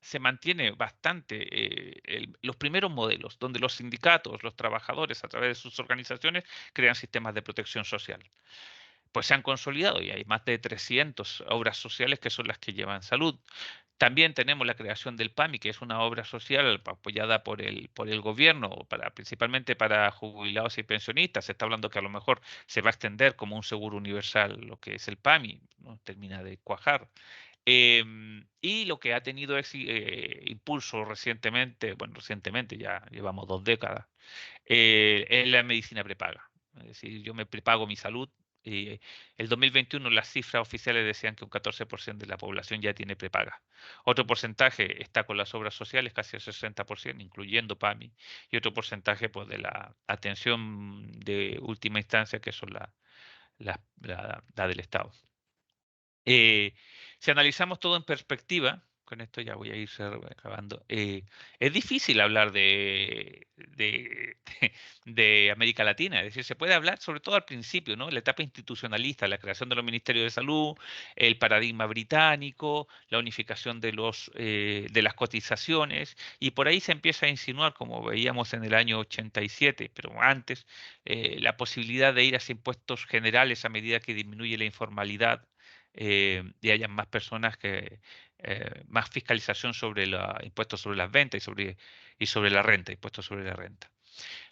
se mantiene bastante los primeros modelos, donde los sindicatos, los trabajadores, a través de sus organizaciones, crean sistemas de protección social. Pues se han consolidado y hay más de 300 obras sociales que son las que llevan salud. También tenemos la creación del PAMI, que es una obra social apoyada por el gobierno, principalmente para jubilados y pensionistas. Se está hablando que a lo mejor se va a extender como un seguro universal lo que es el PAMI, no termina de cuajar. Y lo que ha tenido impulso recientemente, bueno, recientemente ya llevamos 2 décadas, es la medicina prepaga. Es decir, yo me prepago mi salud. El 2021 las cifras oficiales decían que un 14% de la población ya tiene prepaga. Otro porcentaje está con las obras sociales, casi el 60%, incluyendo PAMI, y otro porcentaje pues, de la atención de última instancia, que son la del Estado. Si analizamos todo en perspectiva, con esto ya voy a ir acabando, es difícil hablar de América Latina, es decir, se puede hablar sobre todo al principio, ¿no? La etapa institucionalista, la creación de los ministerios de salud, el paradigma británico, la unificación de las cotizaciones, y por ahí se empieza a insinuar, como veíamos en el año 87, pero antes, la posibilidad de ir hacia impuestos generales a medida que disminuye la informalidad y hayan más personas más fiscalización sobre los impuestos sobre las ventas y sobre la renta, impuestos sobre la renta.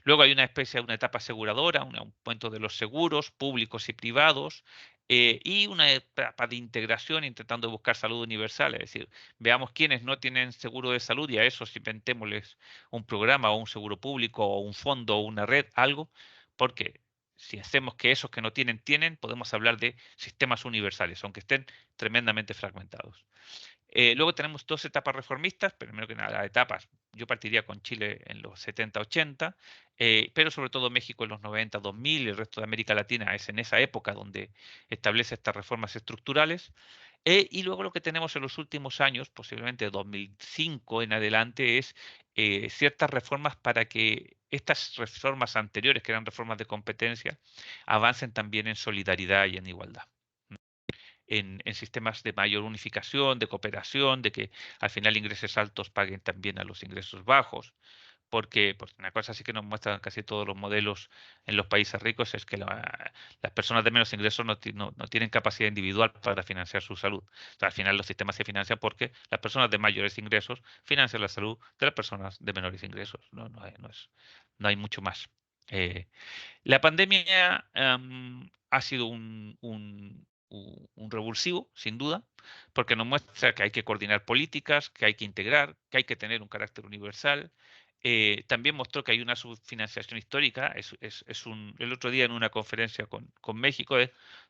Luego hay una especie de una etapa aseguradora, un aumento de los seguros públicos y privados, y una etapa de integración intentando buscar salud universal, es decir, veamos quiénes no tienen seguro de salud y a esos inventémosles un programa o un seguro público o un fondo o una red, algo, porque si hacemos que esos que no tienen, podemos hablar de sistemas universales, aunque estén tremendamente fragmentados. Luego tenemos dos etapas reformistas, primero que nada, etapas, yo partiría con Chile en los 70-80, pero sobre todo México en los 90-2000, el resto de América Latina es en esa época donde establece estas reformas estructurales. Y luego lo que tenemos en los últimos años, posiblemente de 2005 en adelante, es ciertas reformas para que estas reformas anteriores, que eran reformas de competencia, avancen también en solidaridad y en igualdad. En sistemas de mayor unificación, de cooperación, de que al final ingresos altos paguen también a los ingresos bajos, porque una cosa sí que nos muestran casi todos los modelos en los países ricos es que las personas de menos ingresos no tienen capacidad individual para financiar su salud. O sea, al final los sistemas se financian porque las personas de mayores ingresos financian la salud de las personas de menores ingresos. No hay mucho más. La pandemia ha sido un revulsivo, sin duda, porque nos muestra que hay que coordinar políticas, que hay que integrar, que hay que tener un carácter universal. También mostró que hay una subfinanciación histórica. El otro día en una conferencia con México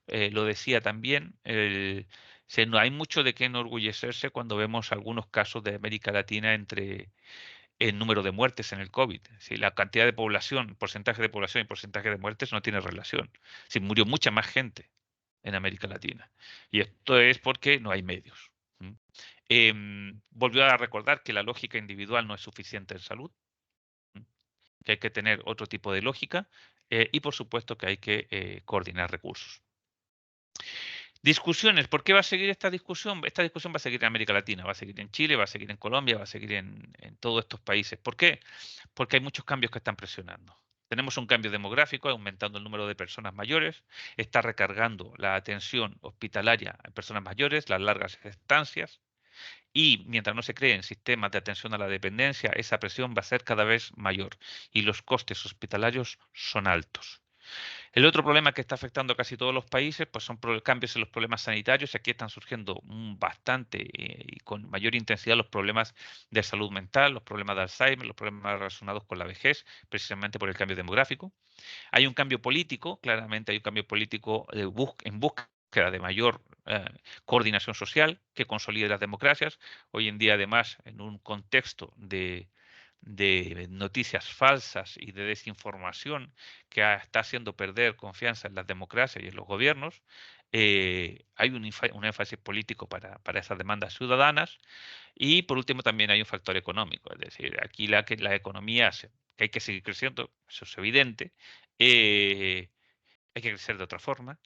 lo decía también. No hay mucho de qué enorgullecerse cuando vemos algunos casos de América Latina entre el número de muertes en el COVID. Si la cantidad de población, porcentaje de población y porcentaje de muertes no tiene relación. Si murió mucha más gente en América Latina. Y esto es porque no hay medios. Volvió a recordar que la lógica individual no es suficiente en salud, que hay que tener otro tipo de lógica y por supuesto que hay que coordinar recursos. Discusiones. ¿Por qué va a seguir esta discusión? Esta discusión va a seguir en América Latina, va a seguir en Chile, va a seguir en Colombia, va a seguir en todos estos países. ¿Por qué? Porque hay muchos cambios que están presionando. Tenemos un cambio demográfico, aumentando el número de personas mayores, está recargando la atención hospitalaria en personas mayores, las largas estancias, y mientras no se creen sistemas de atención a la dependencia, esa presión va a ser cada vez mayor y los costes hospitalarios son altos. El otro problema que está afectando a casi todos los países pues son cambios en los problemas sanitarios. Aquí están surgiendo bastante y con mayor intensidad los problemas de salud mental, los problemas de Alzheimer, los problemas relacionados con la vejez, precisamente por el cambio demográfico. Hay un cambio político, claramente hay un cambio político en búsqueda de mayor coordinación social que consolide las democracias. Hoy en día, además, en un contexto de noticias falsas y de desinformación que está haciendo perder confianza en las democracias y en los gobiernos, hay un énfasis político para esas demandas ciudadanas. Y por último también hay un factor económico, es decir, aquí que la economía que hay que seguir creciendo, eso es evidente, hay que crecer de otra forma,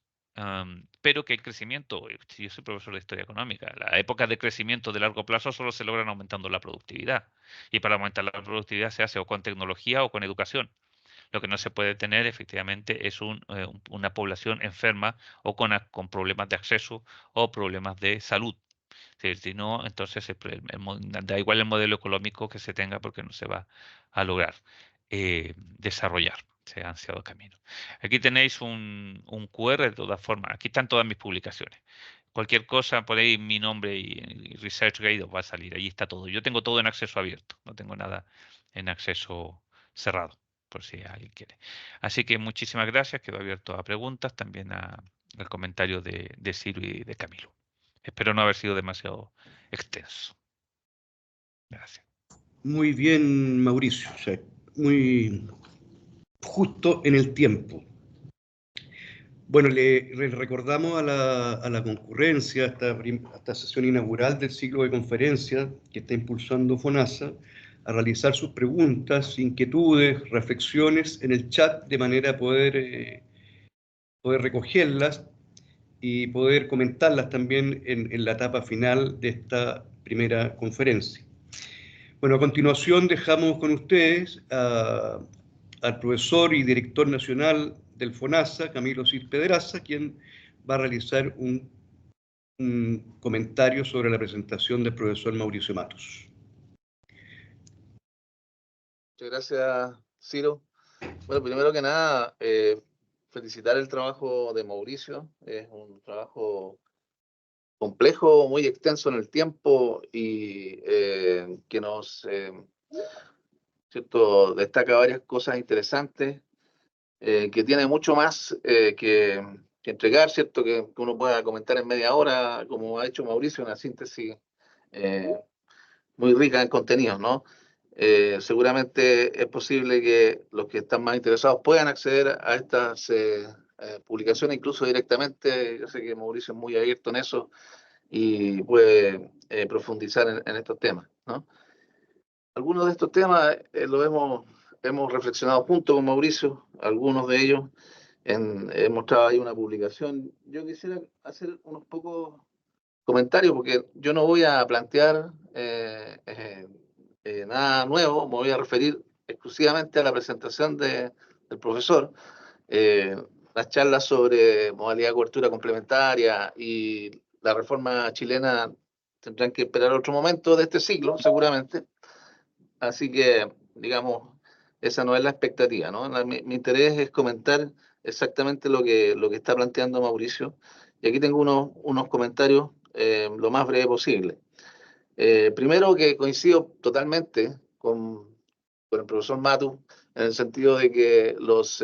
pero que el crecimiento, si yo soy profesor de historia económica, la época de crecimiento de largo plazo solo se logran aumentando la productividad. Y para aumentar la productividad se hace o con tecnología o con educación. Lo que no se puede tener efectivamente es una población enferma o con problemas de acceso o problemas de salud. Si no, entonces da igual el modelo económico que se tenga porque no se va a lograr desarrollar ese ansiado camino. Aquí tenéis un QR de todas formas. Aquí están todas mis publicaciones. Cualquier cosa, por ahí mi nombre y ResearchGate os va a salir. Ahí está todo. Yo tengo todo en acceso abierto. No tengo nada en acceso cerrado, por si alguien quiere. Así que muchísimas gracias. Quedo abierto a preguntas, también al comentario de Ciro y de Camilo. Espero no haber sido demasiado extenso. Gracias. Muy bien, Mauricio. O sea, muy justo en el tiempo. Bueno, le recordamos a la concurrencia, a esta sesión inaugural del ciclo de conferencias que está impulsando FONASA, a realizar sus preguntas, inquietudes, reflexiones en el chat de manera a poder recogerlas y poder comentarlas también en la etapa final de esta primera conferencia. Bueno, a continuación dejamos con ustedes al profesor y director nacional del FONASA, Camilo Cid Pedraza, quien va a realizar un comentario sobre la presentación del profesor Mauricio Matos. Muchas gracias, Ciro. Bueno, primero que nada, felicitar el trabajo de Mauricio. Es un trabajo complejo, muy extenso en el tiempo y que nos destaca varias cosas interesantes. que tiene mucho más que entregar, ¿cierto? Que uno pueda comentar en media hora, como ha hecho Mauricio, una síntesis muy rica en contenidos, ¿no? Seguramente es posible que los que están más interesados puedan acceder a estas publicaciones, incluso directamente. Yo sé que Mauricio es muy abierto en eso y puede profundizar en estos temas, ¿no? Algunos de estos temas los hemos reflexionado junto con Mauricio, algunos de ellos. He mostrado ahí una publicación. Yo quisiera hacer unos pocos comentarios porque yo no voy a plantear nada nuevo, me voy a referir exclusivamente a la presentación del profesor. Eh, las charlas sobre modalidad de cobertura complementaria y la reforma chilena tendrán que esperar otro momento de este ciclo, seguramente. Así que, digamos, esa no es la expectativa, ¿no? Mi interés es comentar exactamente lo que está planteando Mauricio. Y aquí tengo unos comentarios lo más breve posible. Primero que coincido totalmente con el profesor Matu, en el sentido de que los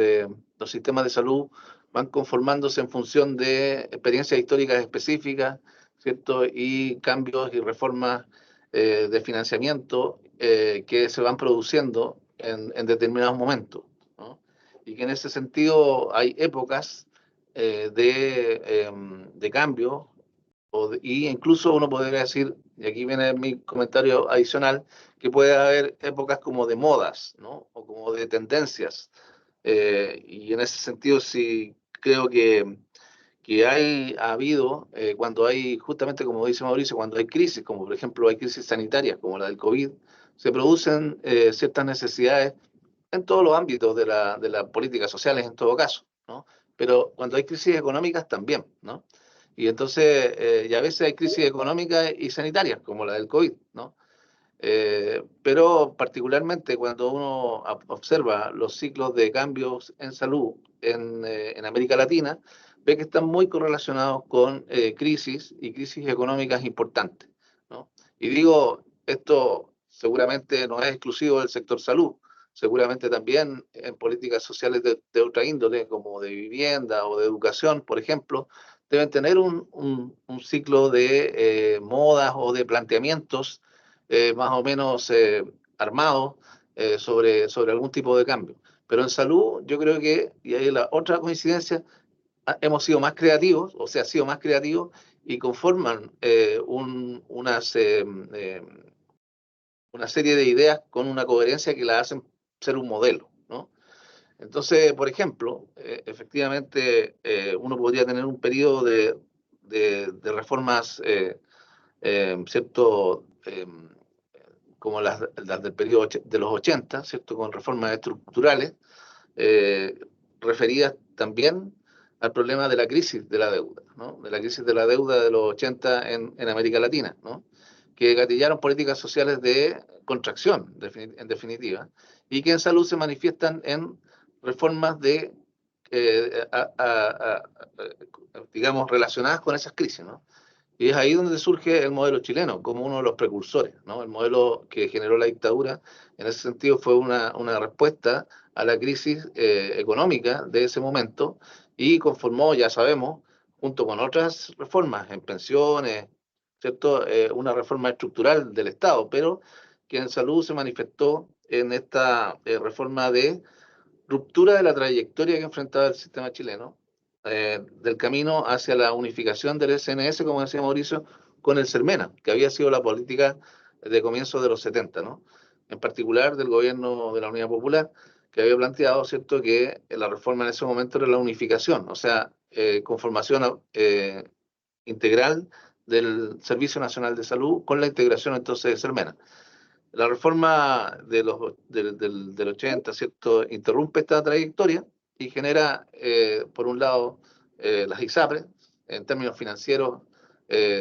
sistemas de salud van conformándose en función de experiencias históricas específicas, ¿cierto? Y cambios y reformas de financiamiento que se van produciendo en determinados momentos, ¿no? Y que en ese sentido hay épocas de cambio, y incluso uno podría decir, y aquí viene mi comentario adicional, que puede haber épocas como de modas, ¿no? O como de tendencias. Y en ese sentido sí creo que ha habido, cuando hay, justamente como dice Mauricio, cuando hay crisis, como por ejemplo hay crisis sanitarias, como la del COVID, se producen ciertas necesidades en todos los ámbitos de las políticas sociales en todo caso, ¿no? Pero cuando hay crisis económicas también, ¿no? Y entonces, y a veces hay crisis económicas y sanitarias, como la del COVID, ¿no? Pero particularmente cuando uno observa los ciclos de cambios en salud en América Latina, ve que están muy correlacionados con crisis y crisis económicas importantes, ¿no? Y digo, esto seguramente no es exclusivo del sector salud, seguramente también en políticas sociales de otra índole, como de vivienda o de educación, por ejemplo, deben tener un ciclo de modas o de planteamientos más o menos armados sobre algún tipo de cambio. Pero en salud, yo creo que, y hay la otra coincidencia, hemos sido más creativos, o sea, sido más creativos y conforman una serie de ideas con una coherencia que la hacen ser un modelo, ¿no? Entonces, por ejemplo, efectivamente, uno podría tener un periodo de reformas, ¿cierto? Como las del periodo de los 80, ¿cierto? Con reformas estructurales, eh, referidas también al problema de la crisis de la deuda, ¿no? De la crisis de la deuda de los 80 en América Latina, ¿no? Que gatillaron políticas sociales de contracción, en definitiva, y que en salud se manifiestan en reformas digamos, relacionadas con esas crisis, ¿no? Y es ahí donde surge el modelo chileno, como uno de los precursores, ¿no? El modelo que generó la dictadura, en ese sentido, fue una respuesta a la crisis económica de ese momento y conformó, ya sabemos, junto con otras reformas en pensiones, ¿cierto? Una reforma estructural del Estado, pero que en salud se manifestó en esta reforma de ruptura de la trayectoria que enfrentaba el sistema chileno, del camino hacia la unificación del SNS, como decía Mauricio, con el CERMENA, que había sido la política de comienzos de los 70, ¿no? En particular del gobierno de la Unidad Popular, que había planteado, ¿cierto?, que la reforma en ese momento era la unificación, o sea, conformación integral del Servicio Nacional de Salud con la integración entonces de CERMENA. La reforma del 80, ¿cierto?, interrumpe esta trayectoria y genera, por un lado, las ISAPRES, en términos financieros,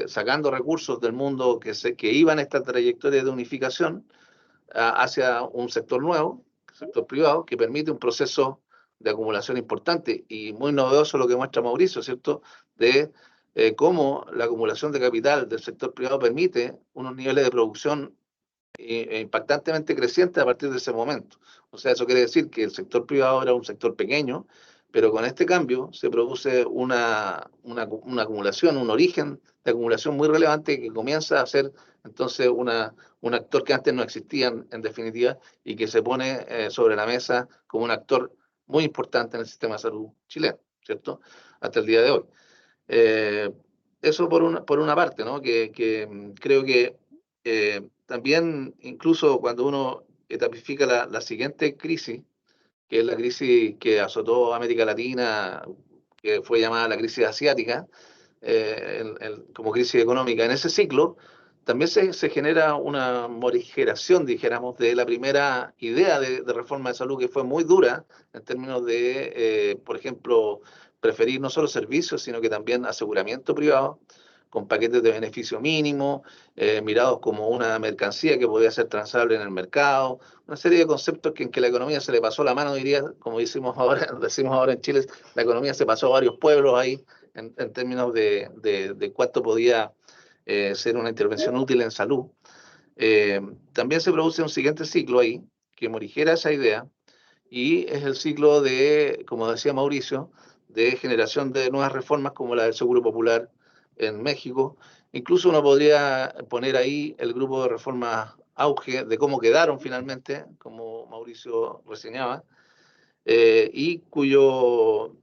sacando recursos del mundo que iban a esta trayectoria de unificación hacia un sector nuevo, el sector privado, que permite un proceso de acumulación importante y muy novedoso lo que muestra Mauricio, ¿cierto?, de cómo la acumulación de capital del sector privado permite unos niveles de producción impactantemente creciente a partir de ese momento. O sea, eso quiere decir que el sector privado era un sector pequeño, pero con este cambio se produce una acumulación, un origen de acumulación muy relevante que comienza a ser entonces un actor que antes no existía en definitiva y que se pone sobre la mesa como un actor muy importante en el sistema de salud chileno, ¿cierto? Hasta el día de hoy. Eso por una parte, ¿no? Que creo que también, incluso cuando uno etapifica la siguiente crisis, que es la crisis que azotó América Latina, que fue llamada la crisis asiática, como crisis económica, en ese ciclo también se genera una morigeración, dijéramos, de la primera idea de reforma de salud, que fue muy dura en términos de, por ejemplo, preferir no solo servicios, sino que también aseguramiento privado, con paquetes de beneficio mínimo, mirados como una mercancía que podía ser transable en el mercado, una serie de conceptos en que la economía se le pasó la mano, diría, como decimos ahora en Chile, la economía se pasó a varios pueblos ahí, en términos de cuánto podía ser una intervención útil en salud. También se produce un siguiente ciclo ahí, que morigera esa idea, y es el ciclo de, como decía Mauricio, de generación de nuevas reformas como la del Seguro Popular en México. Incluso uno podría poner ahí el grupo de reformas auge de cómo quedaron finalmente, como Mauricio reseñaba, y cuyo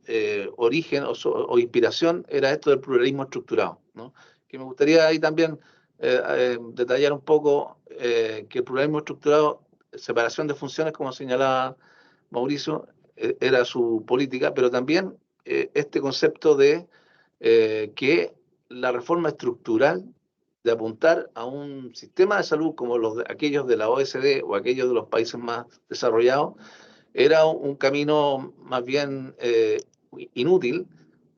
origen o inspiración era esto del pluralismo estructurado, ¿no? Que me gustaría ahí también detallar un poco que el pluralismo estructurado, separación de funciones, como señalaba Mauricio, era su política, pero también este concepto de que la reforma estructural de apuntar a un sistema de salud como aquellos de la OECD o aquellos de los países más desarrollados, era un camino más bien inútil,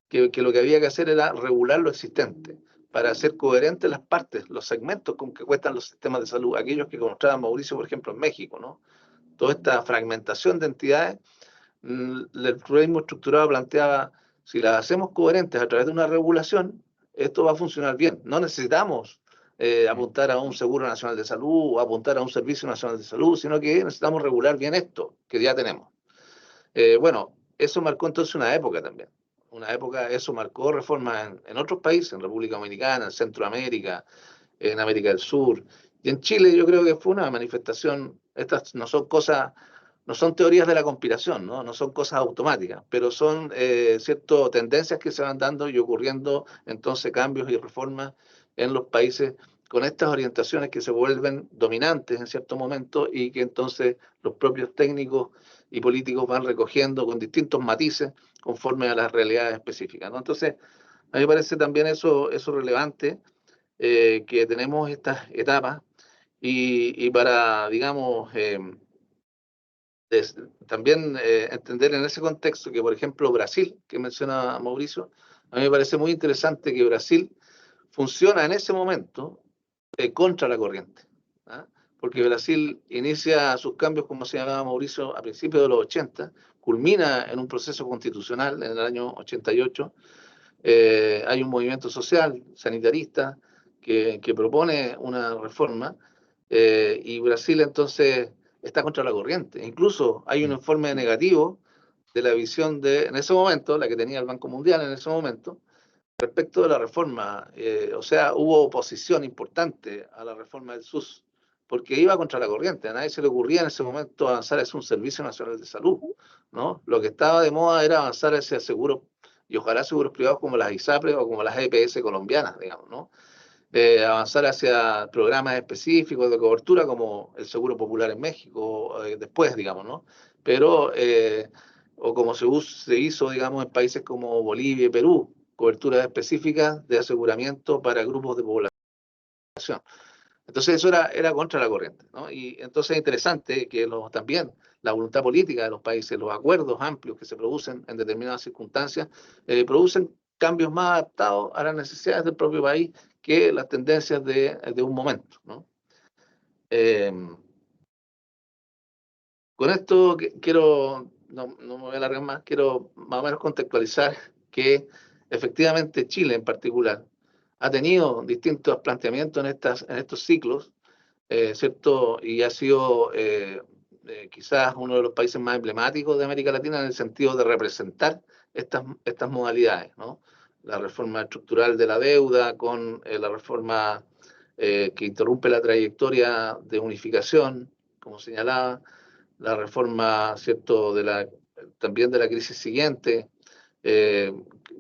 que lo que había que hacer era regular lo existente, para hacer coherentes las partes, los segmentos con que cuestan los sistemas de salud, aquellos que mostraba Mauricio, por ejemplo, en México, ¿no? Toda esta fragmentación de entidades, el pluralismo estructurado planteaba, si las hacemos coherentes a través de una regulación, esto va a funcionar bien. No necesitamos apuntar a un Seguro Nacional de Salud o apuntar a un Servicio Nacional de Salud, sino que necesitamos regular bien esto que ya tenemos. Bueno, eso marcó entonces una época también. Una época, eso marcó reformas en otros países, en República Dominicana, en Centroamérica, en América del Sur. Y en Chile yo creo que fue una manifestación, estas no son cosas, no son teorías de la conspiración, ¿no? No son cosas automáticas, pero son ciertas tendencias que se van dando y ocurriendo entonces cambios y reformas en los países con estas orientaciones que se vuelven dominantes en cierto momento y que entonces los propios técnicos y políticos van recogiendo con distintos matices conforme a las realidades específicas, ¿no? Entonces, a mí me parece también eso relevante, que tenemos estas etapas y para, digamos, también entender en ese contexto que, por ejemplo, Brasil, que menciona Mauricio, a mí me parece muy interesante que Brasil funciona en ese momento contra la corriente, ¿ah? Porque Brasil inicia sus cambios, como señalaba Mauricio, a principios de los 80, culmina en un proceso constitucional en el año 88, hay un movimiento social, sanitarista, que propone una reforma, y Brasil entonces está contra la corriente. Incluso hay un informe negativo de la visión en ese momento, la que tenía el Banco Mundial en ese momento, respecto de la reforma. O sea, hubo oposición importante a la reforma del SUS, porque iba contra la corriente. A nadie se le ocurría en ese momento avanzar hacia un Servicio Nacional de Salud, ¿no? Lo que estaba de moda era avanzar hacia seguros, y ojalá seguros privados como las ISAPRE o como las EPS colombianas, digamos, ¿no? Avanzar hacia programas específicos de cobertura como el Seguro Popular en México, después, digamos, ¿no? Pero, o como se hizo, digamos, en países como Bolivia y Perú, coberturas específicas de aseguramiento para grupos de población. Entonces eso era contra la corriente, ¿no? Y entonces es interesante que también la voluntad política de los países, los acuerdos amplios que se producen en determinadas circunstancias, producen cambios más adaptados a las necesidades del propio país que las tendencias de un momento, ¿no? Con esto quiero, no me voy a alargar más, quiero más o menos contextualizar que efectivamente Chile en particular ha tenido distintos planteamientos en estos ciclos, ¿cierto? Y ha sido quizás uno de los países más emblemáticos de América Latina en el sentido de representar estas modalidades, ¿no? La reforma estructural de la deuda con la reforma que interrumpe la trayectoria de unificación, como señalaba, la reforma, ¿cierto?, también de la crisis siguiente,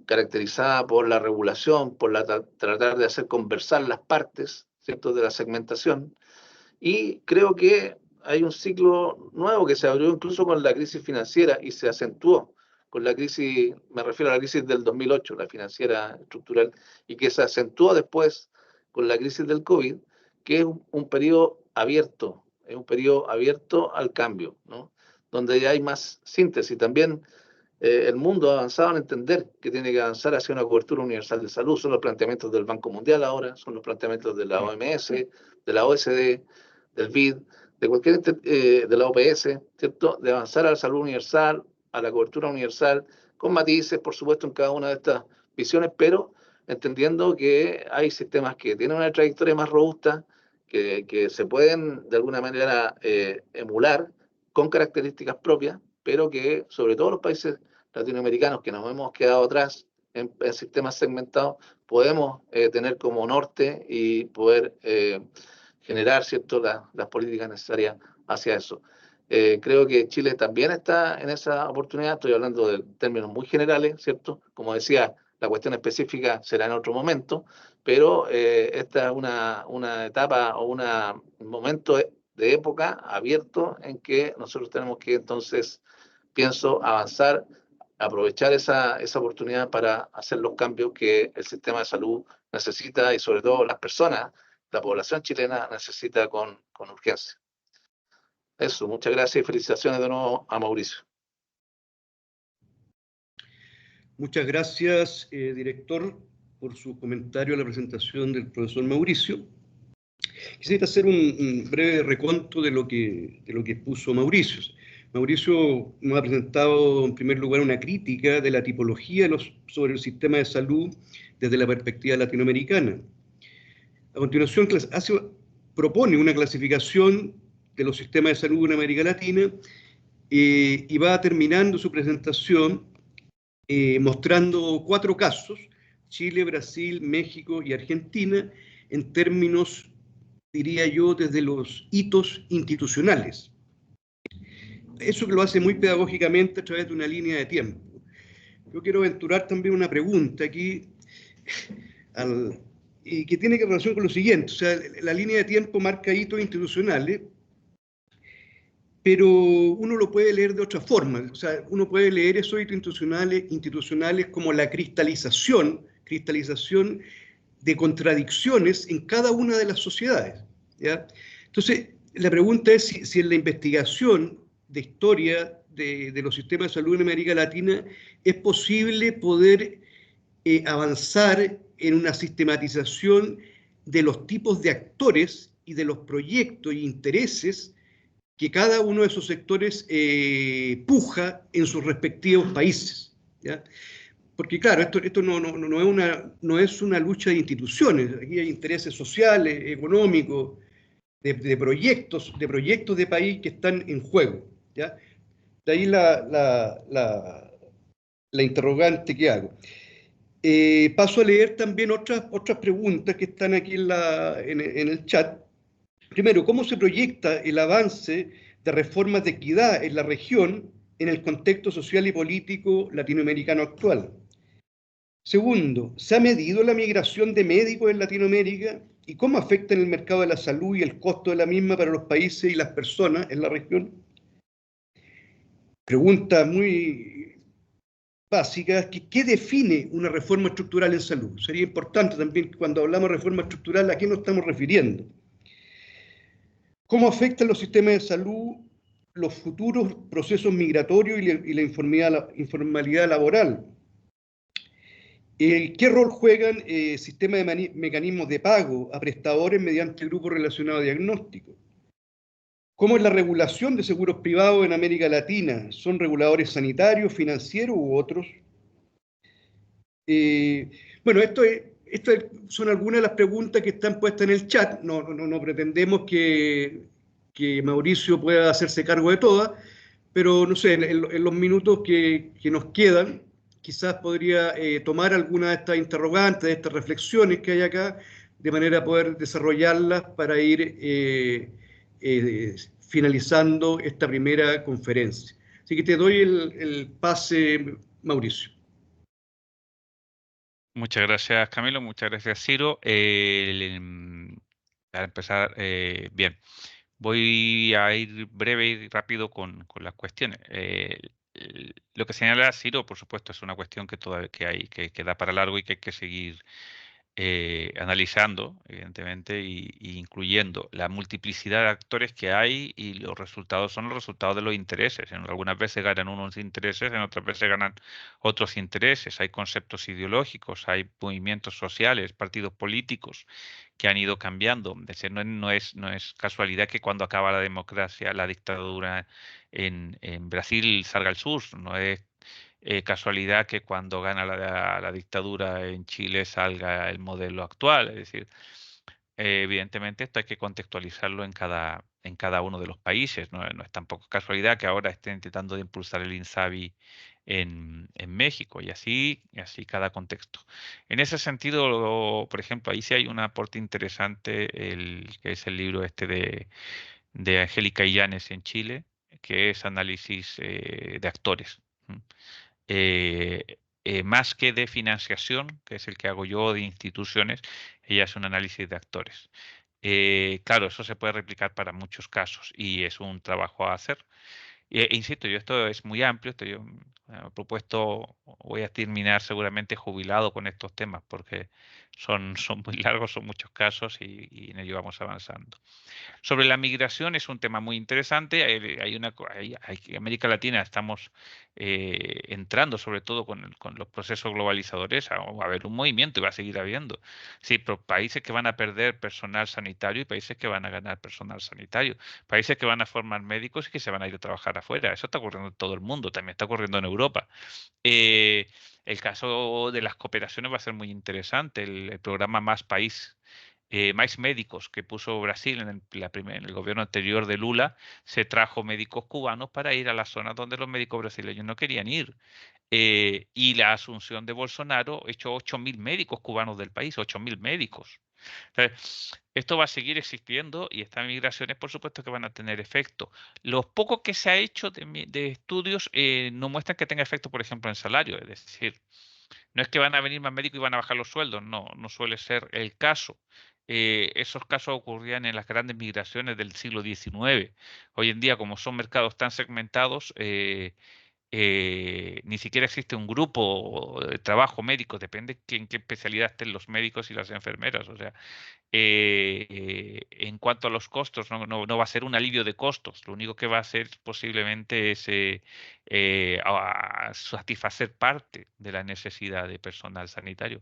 caracterizada por la regulación, por tratar de hacer conversar las partes, ¿cierto?, de la segmentación. Y creo que hay un ciclo nuevo que se abrió incluso con la crisis financiera y se acentuó con la crisis, me refiero a la crisis del 2008, la financiera estructural, y que se acentuó después con la crisis del COVID, que es un periodo abierto, es un periodo abierto al cambio, ¿no? Donde ya hay más síntesis. También el mundo ha avanzado en entender que tiene que avanzar hacia una cobertura universal de salud. Son los planteamientos del Banco Mundial ahora, son los planteamientos de la OMS, de la OECD, del BID, de cualquier de la OPS, ¿cierto? De avanzar a la salud universal, a la cobertura universal, con matices, por supuesto, en cada una de estas visiones, pero entendiendo que hay sistemas que tienen una trayectoria más robusta, que se pueden de alguna manera emular con características propias, pero que sobre todo los países latinoamericanos que nos hemos quedado atrás en sistemas segmentados, podemos tener como norte y poder generar, ¿cierto?, las políticas necesarias hacia eso. Creo que Chile también está en esa oportunidad, estoy hablando de términos muy generales, ¿cierto? Como decía, la cuestión específica será en otro momento, pero esta es una etapa o un momento de época abierto en que nosotros tenemos que entonces, pienso, avanzar, aprovechar esa oportunidad para hacer los cambios que el sistema de salud necesita y sobre todo las personas, la población chilena necesita con urgencia. Eso, muchas gracias y felicitaciones de nuevo a Mauricio. Muchas gracias, director, por su comentario a la presentación del profesor Mauricio. Quisiera hacer un breve reconto de lo que expuso Mauricio. Mauricio nos ha presentado, en primer lugar, una crítica de la tipología sobre el sistema de salud desde la perspectiva latinoamericana. A continuación, propone una clasificación de los sistemas de salud en América Latina y va terminando su presentación mostrando 4 casos, Chile, Brasil, México y Argentina, en términos, diría yo, desde los hitos institucionales. Eso que lo hace muy pedagógicamente a través de una línea de tiempo. Yo quiero aventurar también una pregunta aquí, y que tiene relación con lo siguiente. O sea, la línea de tiempo marca hitos institucionales, pero uno lo puede leer de otra forma. O sea, uno puede leer esos hitos institucionales como la cristalización de contradicciones en cada una de las sociedades, ¿ya? Entonces, la pregunta es si en la investigación de historia de los sistemas de salud en América Latina es posible poder avanzar en una sistematización de los tipos de actores y de los proyectos e intereses que cada uno de esos sectores puja en sus respectivos países, ¿ya? Porque claro, esto no es una lucha de instituciones, aquí hay intereses sociales, económicos, de proyectos de país que están en juego, ¿ya? De ahí la interrogante que hago. Paso a leer también otras preguntas que están aquí en el chat. Primero, ¿cómo se proyecta el avance de reformas de equidad en la región en el contexto social y político latinoamericano actual? Segundo, ¿se ha medido la migración de médicos en Latinoamérica y cómo afecta en el mercado de la salud y el costo de la misma para los países y las personas en la región? Pregunta muy básica, ¿qué define una reforma estructural en salud? Sería importante también, cuando hablamos de reforma estructural, ¿a qué nos estamos refiriendo? ¿Cómo afectan los sistemas de salud los futuros procesos migratorios y la informalidad laboral? ¿Qué rol juegan sistemas de mecanismos de pago a prestadores mediante grupos relacionados a diagnóstico? ¿Cómo es la regulación de seguros privados en América Latina? ¿Son reguladores sanitarios, financieros u otros? Bueno, esto es estas son algunas de las preguntas que están puestas en el chat. No pretendemos que Mauricio pueda hacerse cargo de todas, pero no sé, en los minutos que nos quedan, quizás podría tomar alguna de estas interrogantes, de estas reflexiones que hay acá, de manera a poder desarrollarlas para ir finalizando esta primera conferencia. Así que te doy el pase, Mauricio. Muchas gracias, Camilo. Muchas gracias, Ciro. Para empezar, bien, voy a ir breve y rápido con las cuestiones. Lo que señala Ciro, por supuesto, es una cuestión que todavía que da para largo y que hay que seguir analizando, evidentemente, y incluyendo la multiplicidad de actores que hay y los resultados son los resultados de los intereses. Algunas veces ganan unos intereses, en otras veces ganan otros intereses. Hay conceptos ideológicos, hay movimientos sociales, partidos políticos que han ido cambiando. Es decir, no es casualidad que cuando acaba la democracia, la dictadura en Brasil salga al sur. No es casualidad que cuando gana la dictadura en Chile salga el modelo actual. Es decir, evidentemente esto hay que contextualizarlo en cada uno de los países. No es tampoco casualidad que ahora esté intentando de impulsar el INSABI en México y así cada contexto. En ese sentido, por ejemplo, ahí sí hay un aporte interesante, que es el libro este de Angélica Illanes en Chile, que es análisis de actores. Más que de financiación, que es el que hago yo de instituciones, ella es un análisis de actores. Claro, eso se puede replicar para muchos casos y es un trabajo a hacer. Insisto, yo esto es muy amplio, esto yo propuesto, voy a terminar seguramente jubilado con estos temas porque son muy largos, son muchos casos y en ello vamos avanzando. Sobre la migración es un tema muy interesante. América Latina estamos entrando sobre todo con los procesos globalizadores. Va a haber un movimiento y va a seguir habiendo. Sí, pero países que van a perder personal sanitario y países que van a ganar personal sanitario. Países que van a formar médicos y que se van a ir a trabajar afuera. Eso está ocurriendo en todo el mundo, también está ocurriendo en Europa. Eh, el caso de las cooperaciones va a ser muy interesante. El programa Más País, Más Médicos que puso Brasil en el gobierno anterior de Lula, se trajo médicos cubanos para ir a las zonas donde los médicos brasileños no querían ir. Y la asunción de Bolsonaro echó 8.000 médicos cubanos del país, 8.000 médicos. Esto va a seguir existiendo y estas migraciones, por supuesto, que van a tener efecto. Los pocos que se ha hecho de estudios no muestran que tenga efecto, por ejemplo, en salario. Es decir, no es que van a venir más médicos y van a bajar los sueldos, no suele ser el caso. Esos casos ocurrían en las grandes migraciones del siglo XIX. Hoy en día, como son mercados tan segmentados, ni siquiera existe un grupo de trabajo médico, depende en qué especialidad estén los médicos y las enfermeras. O sea, en cuanto a los costos, no va a ser un alivio de costos. Lo único que va a hacer posiblemente es satisfacer parte de la necesidad de personal sanitario.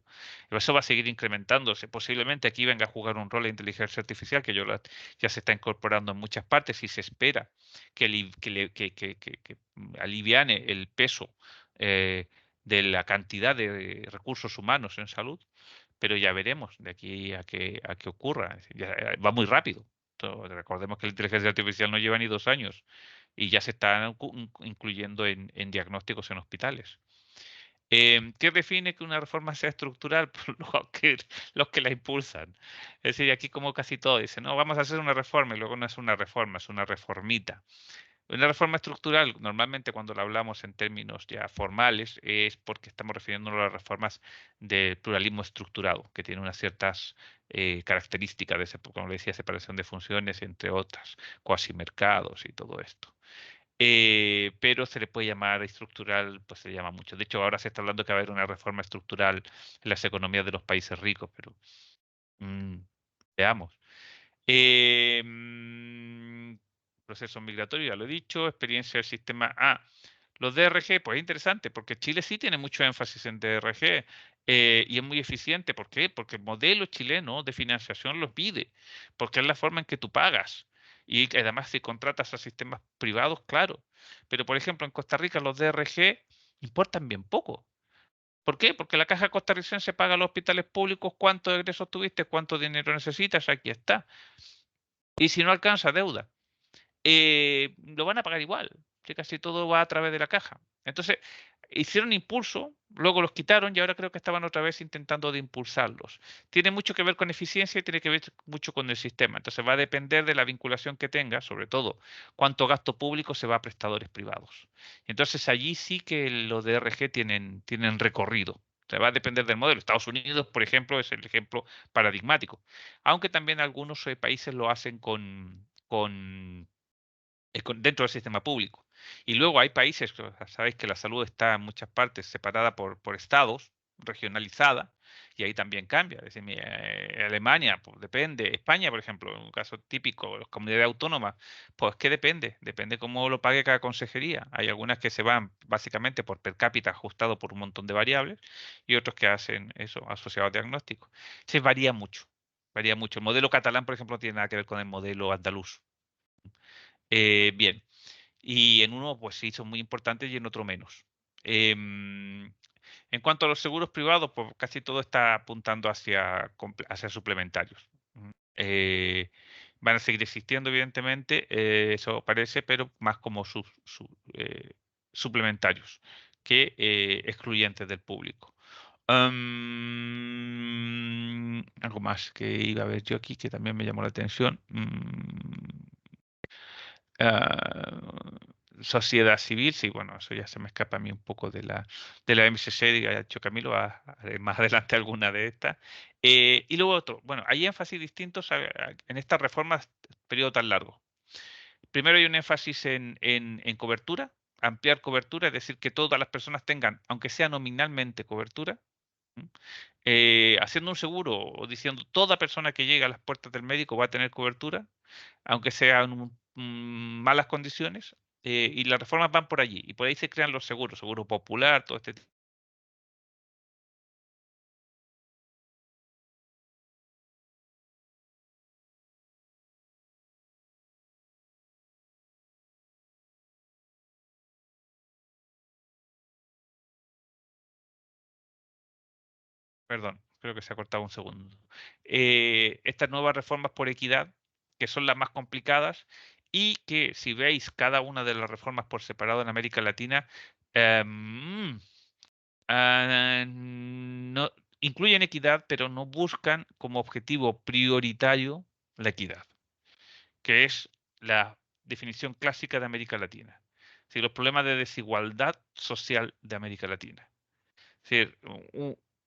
Eso va a seguir incrementándose. Posiblemente aquí venga a jugar un rol la inteligencia artificial, que ya se está incorporando en muchas partes y se espera que aliviane el peso de la cantidad de recursos humanos en salud, pero ya veremos de aquí a que ocurra. Es decir, va muy rápido. Recordemos que la inteligencia artificial no lleva ni 2 años y ya se está incluyendo en diagnósticos en hospitales. ¿Qué define que una reforma sea estructural? Pues los que la impulsan. Es decir, aquí como casi todo dice, no, vamos a hacer una reforma y luego no es una reforma, es una reformita. Una reforma estructural, normalmente cuando la hablamos en términos ya formales, es porque estamos refiriéndonos a las reformas del pluralismo estructurado, que tiene unas ciertas características de, como le decía, separación de funciones, entre otras, cuasi mercados y todo esto. Pero se le puede llamar estructural, pues se le llama mucho. De hecho, ahora se está hablando que va a haber una reforma estructural en las economías de los países ricos, pero mm, veamos. Eh, mm, Proceso migratorio, ya lo he dicho, experiencia del sistema A. Los DRG, pues es interesante, porque Chile sí tiene mucho énfasis en DRG y es muy eficiente. ¿Por qué? Porque el modelo chileno de financiación lo pide, porque es la forma en que tú pagas. Y además si contratas a sistemas privados, claro. Pero por ejemplo en Costa Rica los DRG importan bien poco. ¿Por qué? Porque la Caja Costarricense paga a los hospitales públicos cuántos egresos tuviste, cuánto dinero necesitas, aquí está. Y si no alcanza deuda, lo van a pagar igual, que casi todo va a través de la caja. Entonces, hicieron impulso, luego los quitaron y ahora creo que estaban otra vez intentando de impulsarlos. Tiene mucho que ver con eficiencia y tiene que ver mucho con el sistema. Entonces va a depender de la vinculación que tenga, sobre todo cuánto gasto público se va a prestadores privados. Entonces allí sí que los DRG tienen recorrido. O sea, va a depender del modelo. Estados Unidos, por ejemplo, es el ejemplo paradigmático. Aunque también algunos países lo hacen dentro del sistema público. Y luego hay países, sabéis que la salud está en muchas partes separada por estados, regionalizada, y ahí también cambia. Es decir, Alemania, pues depende. España, por ejemplo, en un caso típico, las comunidades autónomas, pues que depende cómo lo pague cada consejería. Hay algunas que se van básicamente por per cápita ajustado por un montón de variables y otros que hacen eso asociado a diagnóstico. Se varía mucho. Varía mucho. El modelo catalán, por ejemplo, no tiene nada que ver con el modelo andaluz. Bien, y en uno pues sí son muy importantes y en otro menos. Em, en cuanto a los seguros privados, pues casi todo está apuntando hacia suplementarios. Van a seguir existiendo, evidentemente, eso parece, pero más como suplementarios que excluyentes del público. Algo más que iba a ver yo aquí que también me llamó la atención. Ah, sociedad civil, sí, bueno, eso ya se me escapa a mí un poco de la MCC, que ha hecho Camilo, más adelante alguna de estas. Y luego otro, bueno, hay énfasis distintos en estas reformas, periodo tan largo. Primero hay un énfasis en cobertura, ampliar cobertura, es decir, que todas las personas tengan, aunque sea nominalmente, cobertura. Haciendo un seguro o diciendo toda persona que llega a las puertas del médico va a tener cobertura, aunque sean malas condiciones, y las reformas van por allí, y por ahí se crean los seguros, seguro popular, todo este tipo. Perdón, creo que se ha cortado un segundo. Estas nuevas reformas por equidad, que son las más complicadas, y que si veis cada una de las reformas por separado en América Latina, no, incluyen equidad, pero no buscan como objetivo prioritario la equidad, que es la definición clásica de América Latina. Es los problemas de desigualdad social de América Latina. Es decir,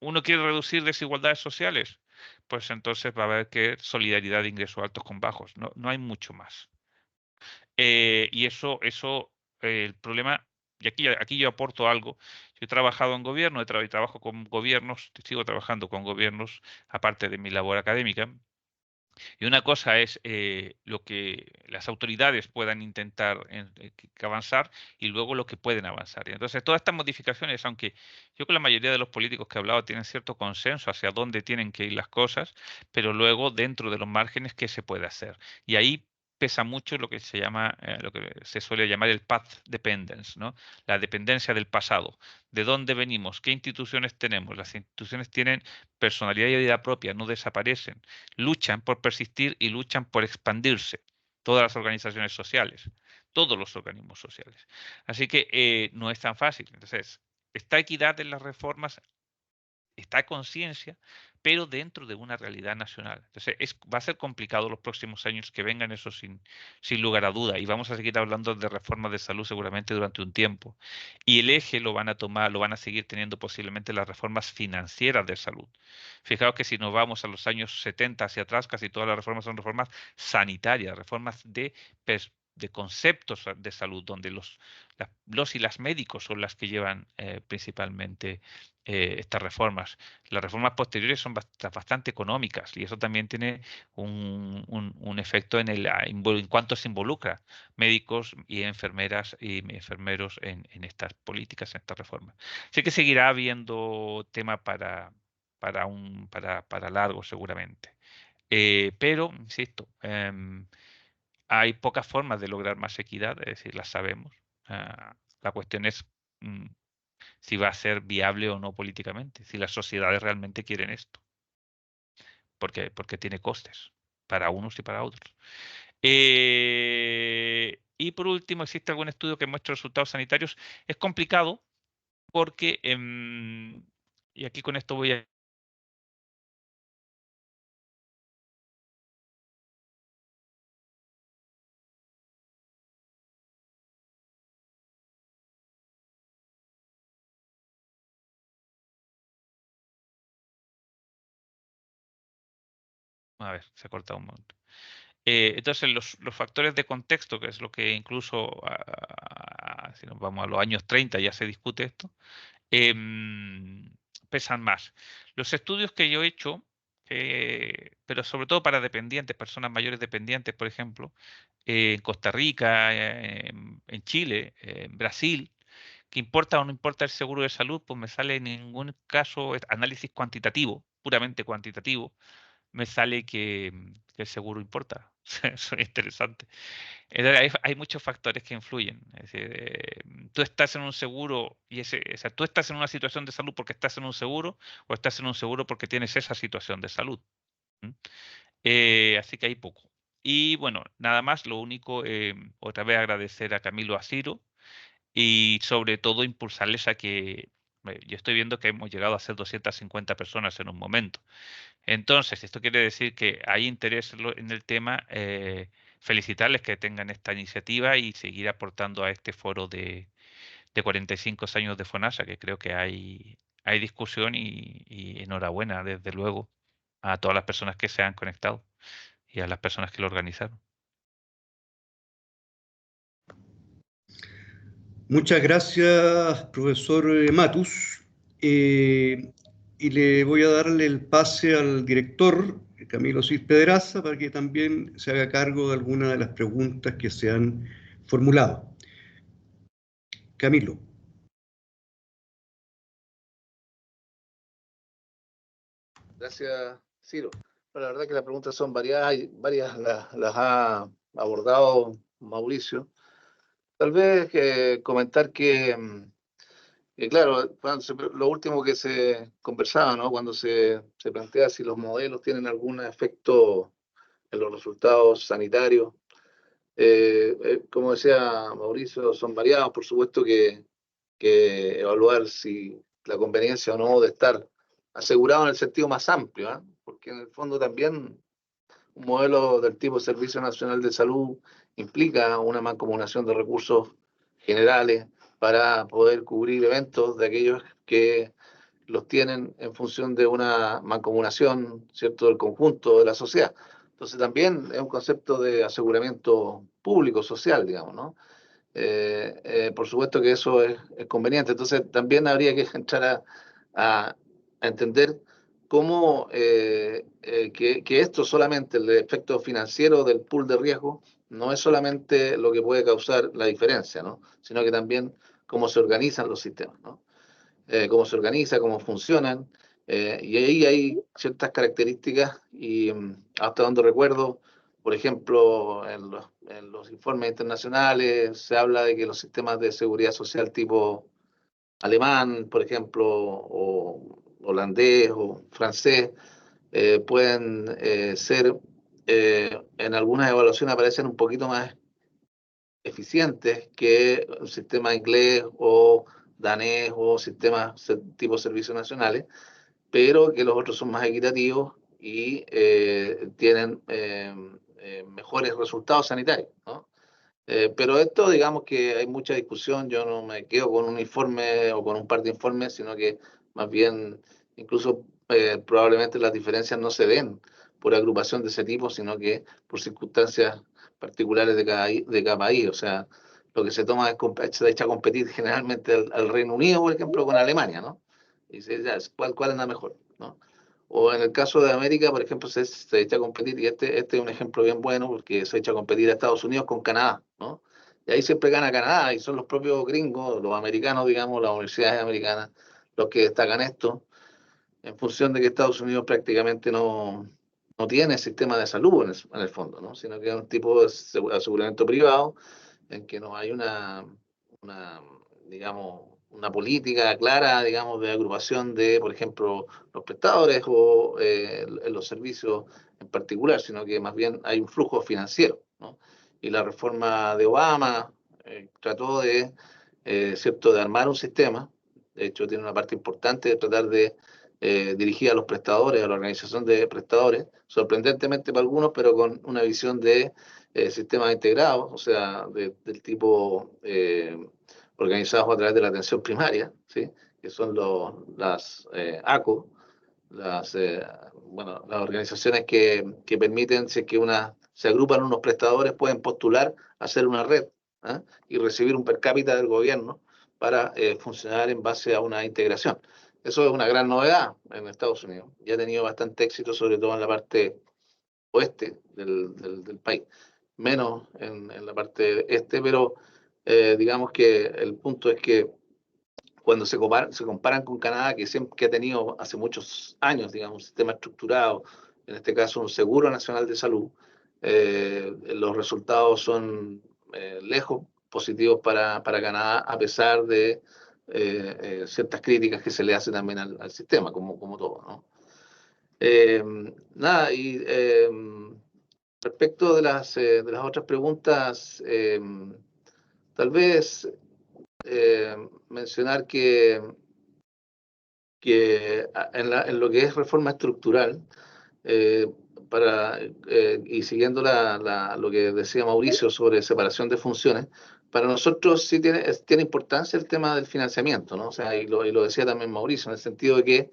uno quiere reducir desigualdades sociales, pues entonces va a haber que solidaridad de ingresos altos con bajos. No, no hay mucho más. Y el problema, y aquí yo aporto algo. Yo he trabajado en gobierno, trabajo con gobiernos, sigo trabajando con gobiernos, aparte de mi labor académica. Y una cosa es lo que las autoridades puedan intentar que avanzar y luego lo que pueden avanzar. Y entonces, todas estas modificaciones, aunque yo creo que la mayoría de los políticos que he hablado tienen cierto consenso hacia dónde tienen que ir las cosas, pero luego dentro de los márgenes, ¿qué se puede hacer? Y ahí pesa mucho lo que se llama, lo que se suele llamar el path dependence, ¿no? La dependencia del pasado. ¿De dónde venimos? ¿Qué instituciones tenemos? Las instituciones tienen personalidad y vida propia, no desaparecen, luchan por persistir y luchan por expandirse. Todas las organizaciones sociales, todos los organismos sociales. Así que no es tan fácil. Entonces, está equidad en las reformas, está conciencia, pero dentro de una realidad nacional. Entonces, va a ser complicado los próximos años que vengan, eso sin lugar a duda. Y vamos a seguir hablando de reformas de salud seguramente durante un tiempo. Y el eje lo van a tomar, lo van a seguir teniendo posiblemente las reformas financieras de salud. Fijaos que si nos vamos a los años 70 hacia atrás, casi todas las reformas son reformas sanitarias, reformas de conceptos de salud, donde los y las médicos son las que llevan principalmente estas reformas. Las reformas posteriores son bastante económicas y eso también tiene un efecto en cuanto se involucra médicos y enfermeras y enfermeros en estas políticas, en estas reformas. Sé que seguirá habiendo tema para largo seguramente. Pero, insisto, hay pocas formas de lograr más equidad, es decir, las sabemos. La cuestión es si va a ser viable o no políticamente, si las sociedades realmente quieren esto, porque tiene costes para unos y para otros. Y por último, ¿existe algún estudio que muestre resultados sanitarios? Es complicado porque, y aquí con esto voy a ver, se ha cortado un momento. Entonces, los factores de contexto, que es lo que incluso, si nos vamos a los años 30, ya se discute esto, pesan más. Los estudios que yo he hecho, pero sobre todo para dependientes, personas mayores dependientes, por ejemplo, en Costa Rica, en Chile, en Brasil, que importa o no importa el seguro de salud, pues me sale en ningún caso análisis cuantitativo, puramente cuantitativo, me sale que el seguro importa. Eso es interesante. Hay muchos factores que influyen. Es decir, tú estás en un seguro y o sea, tú estás en una situación de salud porque estás en un seguro o estás en un seguro porque tienes esa situación de salud. ¿Mm? Así que hay poco. Y bueno, nada más, lo único, otra vez agradecer a Camilo Asiro y sobre todo impulsarles a que, yo estoy viendo que hemos llegado a ser 250 personas en un momento. Entonces, esto quiere decir que hay interés en el tema, felicitarles que tengan esta iniciativa y seguir aportando a este foro de 45 años de FONASA, que creo que hay discusión y enhorabuena, desde luego, a todas las personas que se han conectado y a las personas que lo organizaron. Muchas gracias, profesor Matus. Y le voy a darle el pase al director, Camilo Cis Pedraza, para que también se haga cargo de algunas de las preguntas que se han formulado. Camilo. Gracias, Ciro. Bueno, la verdad que las preguntas son variadas y varias las ha abordado Mauricio. Tal vez comentar que claro, lo último que se conversaba, ¿no? Cuando se plantea si los modelos tienen algún efecto en los resultados sanitarios. Como decía Mauricio, son variados, por supuesto que evaluar si la conveniencia o no de estar asegurado en el sentido más amplio, ¿eh? Porque en el fondo también un modelo del tipo Servicio Nacional de Salud implica una mancomunación de recursos generales para poder cubrir eventos de aquellos que los tienen en función de una mancomunación, ¿cierto?, del conjunto de la sociedad. Entonces también es un concepto de aseguramiento público, social, digamos, ¿no? Por supuesto que eso es conveniente. Entonces también habría que entrar a entender cómo que esto solamente, el efecto financiero del pool de riesgo, no es solamente lo que puede causar la diferencia, ¿no? Sino que también cómo se organizan los sistemas, ¿no? Cómo se organiza, cómo funcionan, y ahí hay ciertas características y hasta donde recuerdo, por ejemplo, en los informes internacionales se habla de que los sistemas de seguridad social tipo alemán, por ejemplo, o holandés o francés, pueden ser, en algunas evaluaciones aparecen un poquito más eficientes que un sistema inglés o danés o sistemas tipo servicios nacionales, pero que los otros son más equitativos y tienen mejores resultados sanitarios, ¿no? Pero esto, digamos que hay mucha discusión, yo no me quedo con un informe o con un par de informes, sino que más bien incluso probablemente las diferencias no se den por agrupación de ese tipo, sino que por circunstancias particulares de cada país. O sea, lo que se toma es se echa a competir generalmente al Reino Unido, por ejemplo, con Alemania, ¿no? Y dice, ya, ¿cuál es la mejor? ¿No? O en el caso de América, por ejemplo, se echa a competir, y este es un ejemplo bien bueno, porque se echa a competir a Estados Unidos con Canadá, ¿no? Y ahí siempre gana Canadá, y son los propios gringos, los americanos, digamos, las universidades americanas, los que destacan esto, en función de que Estados Unidos prácticamente no tiene sistema de salud en el fondo, ¿no? Sino que es un tipo de aseguramiento privado en que no hay una digamos, una política clara, digamos, de agrupación de, por ejemplo, los prestadores o los servicios en particular, sino que más bien hay un flujo financiero, ¿no? Y la reforma de Obama trató de, ¿cierto?, de armar un sistema. De hecho, tiene una parte importante de tratar de dirigir a los prestadores, a la organización de prestadores, sorprendentemente para algunos, pero con una visión de sistemas integrados, o sea, del tipo organizados a través de la atención primaria, ¿sí?, que son las ACO, las organizaciones que permiten, si es que se agrupan unos prestadores, pueden postular a hacer una red, ¿eh?, y recibir un per cápita del gobierno para funcionar en base a una integración. Eso es una gran novedad en Estados Unidos y ha tenido bastante éxito, sobre todo en la parte oeste del país, menos en la parte este, pero digamos que el punto es que cuando se comparan con Canadá, que ha tenido hace muchos años, digamos, un sistema estructurado, en este caso un seguro nacional de salud, los resultados son lejos positivos para Canadá, a pesar de ciertas críticas que se le hacen también al sistema, como todo, ¿no? Nada, y respecto de las otras preguntas, tal vez mencionar que en lo que es reforma estructural, y siguiendo lo que decía Mauricio sobre separación de funciones, para nosotros sí tiene importancia el tema del financiamiento, ¿no? O sea, y lo decía también Mauricio, en el sentido de que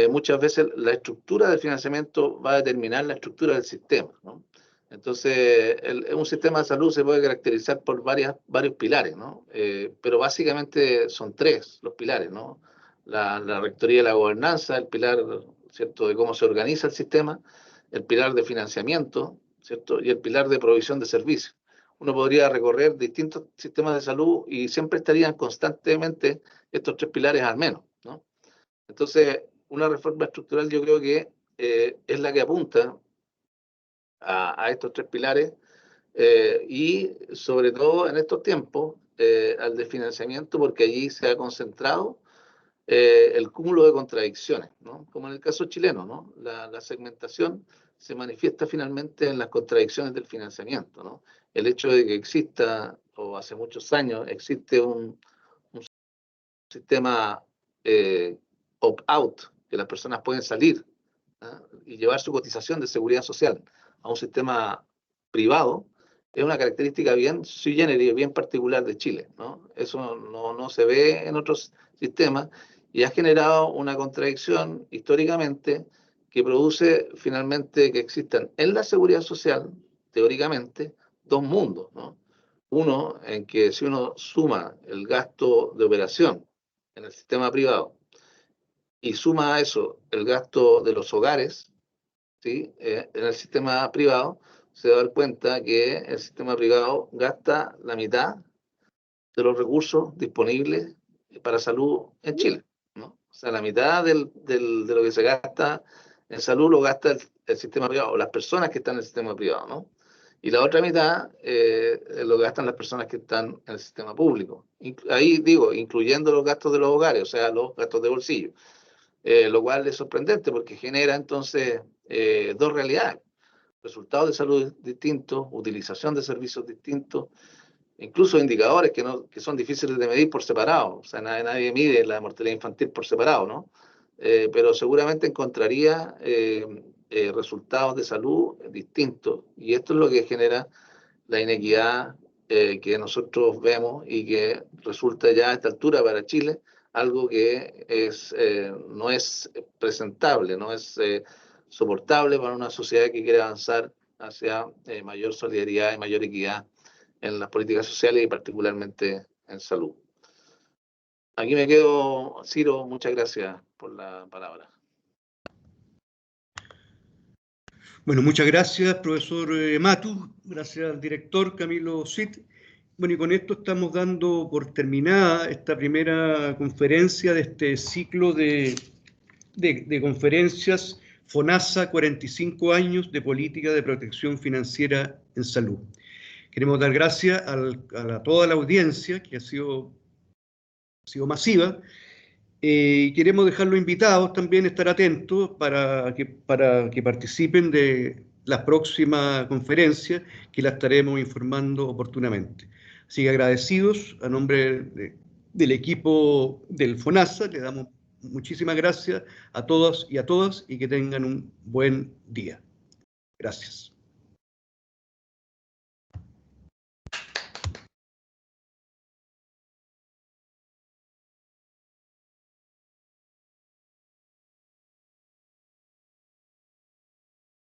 muchas veces la estructura del financiamiento va a determinar la estructura del sistema, ¿no? Entonces, un sistema de salud se puede caracterizar por varios pilares, ¿no? Pero básicamente son tres los pilares, ¿no? La rectoría de la gobernanza, el pilar, ¿cierto?, de cómo se organiza el sistema, el pilar de financiamiento, ¿cierto?, y el pilar de provisión de servicios. Uno podría recorrer distintos sistemas de salud y siempre estarían constantemente estos tres pilares al menos, ¿no? Entonces, una reforma estructural yo creo que es la que apunta a estos tres pilares y sobre todo en estos tiempos al de financiamiento, porque allí se ha concentrado el cúmulo de contradicciones, ¿no? Como en el caso chileno, ¿no? La segmentación se manifiesta finalmente en las contradicciones del financiamiento, ¿no? El hecho de que exista, o hace muchos años, existe un sistema opt-out, que las personas pueden salir, ¿ah?, y llevar su cotización de seguridad social a un sistema privado, es una característica bien sui generis, bien particular de Chile, ¿no? Eso no se ve en otros sistemas y ha generado una contradicción históricamente que produce finalmente que existan en la seguridad social, teóricamente, dos mundos, ¿no? Uno en que si uno suma el gasto de operación en el sistema privado y suma a eso el gasto de los hogares, ¿sí?, en el sistema privado, se va a dar cuenta que el sistema privado gasta la mitad de los recursos disponibles para salud en Chile, ¿no? O sea, la mitad de lo que se gasta en salud lo gasta el sistema privado, o las personas que están en el sistema privado, ¿no? Y la otra mitad lo gastan las personas que están en el sistema público. Ahí digo, incluyendo los gastos de los hogares, o sea, los gastos de bolsillo. Lo cual es sorprendente porque genera entonces dos realidades: resultados de salud distintos, utilización de servicios distintos, incluso indicadores que son difíciles de medir por separado. O sea, nadie mide la mortalidad infantil por separado, ¿no? Pero seguramente encontraría resultados de salud distintos, y esto es lo que genera la inequidad que nosotros vemos y que resulta ya a esta altura para Chile algo que no es presentable, no es soportable para una sociedad que quiere avanzar hacia mayor solidaridad y mayor equidad en las políticas sociales y particularmente en salud. Aquí me quedo, Ciro, muchas gracias por la palabra. Bueno, muchas gracias, profesor Matus, gracias al director Camilo Cid. Bueno, y con esto estamos dando por terminada esta primera conferencia de este ciclo de conferencias FONASA, 45 años de política de protección financiera en salud. Queremos dar gracias a toda la audiencia que ha sido sido masiva. Queremos dejarlos invitados también, estar atentos para que participen de la próxima conferencia, que la estaremos informando oportunamente. Así que agradecidos a nombre del equipo del FONASA, le damos muchísimas gracias a todas y que tengan un buen día. Gracias.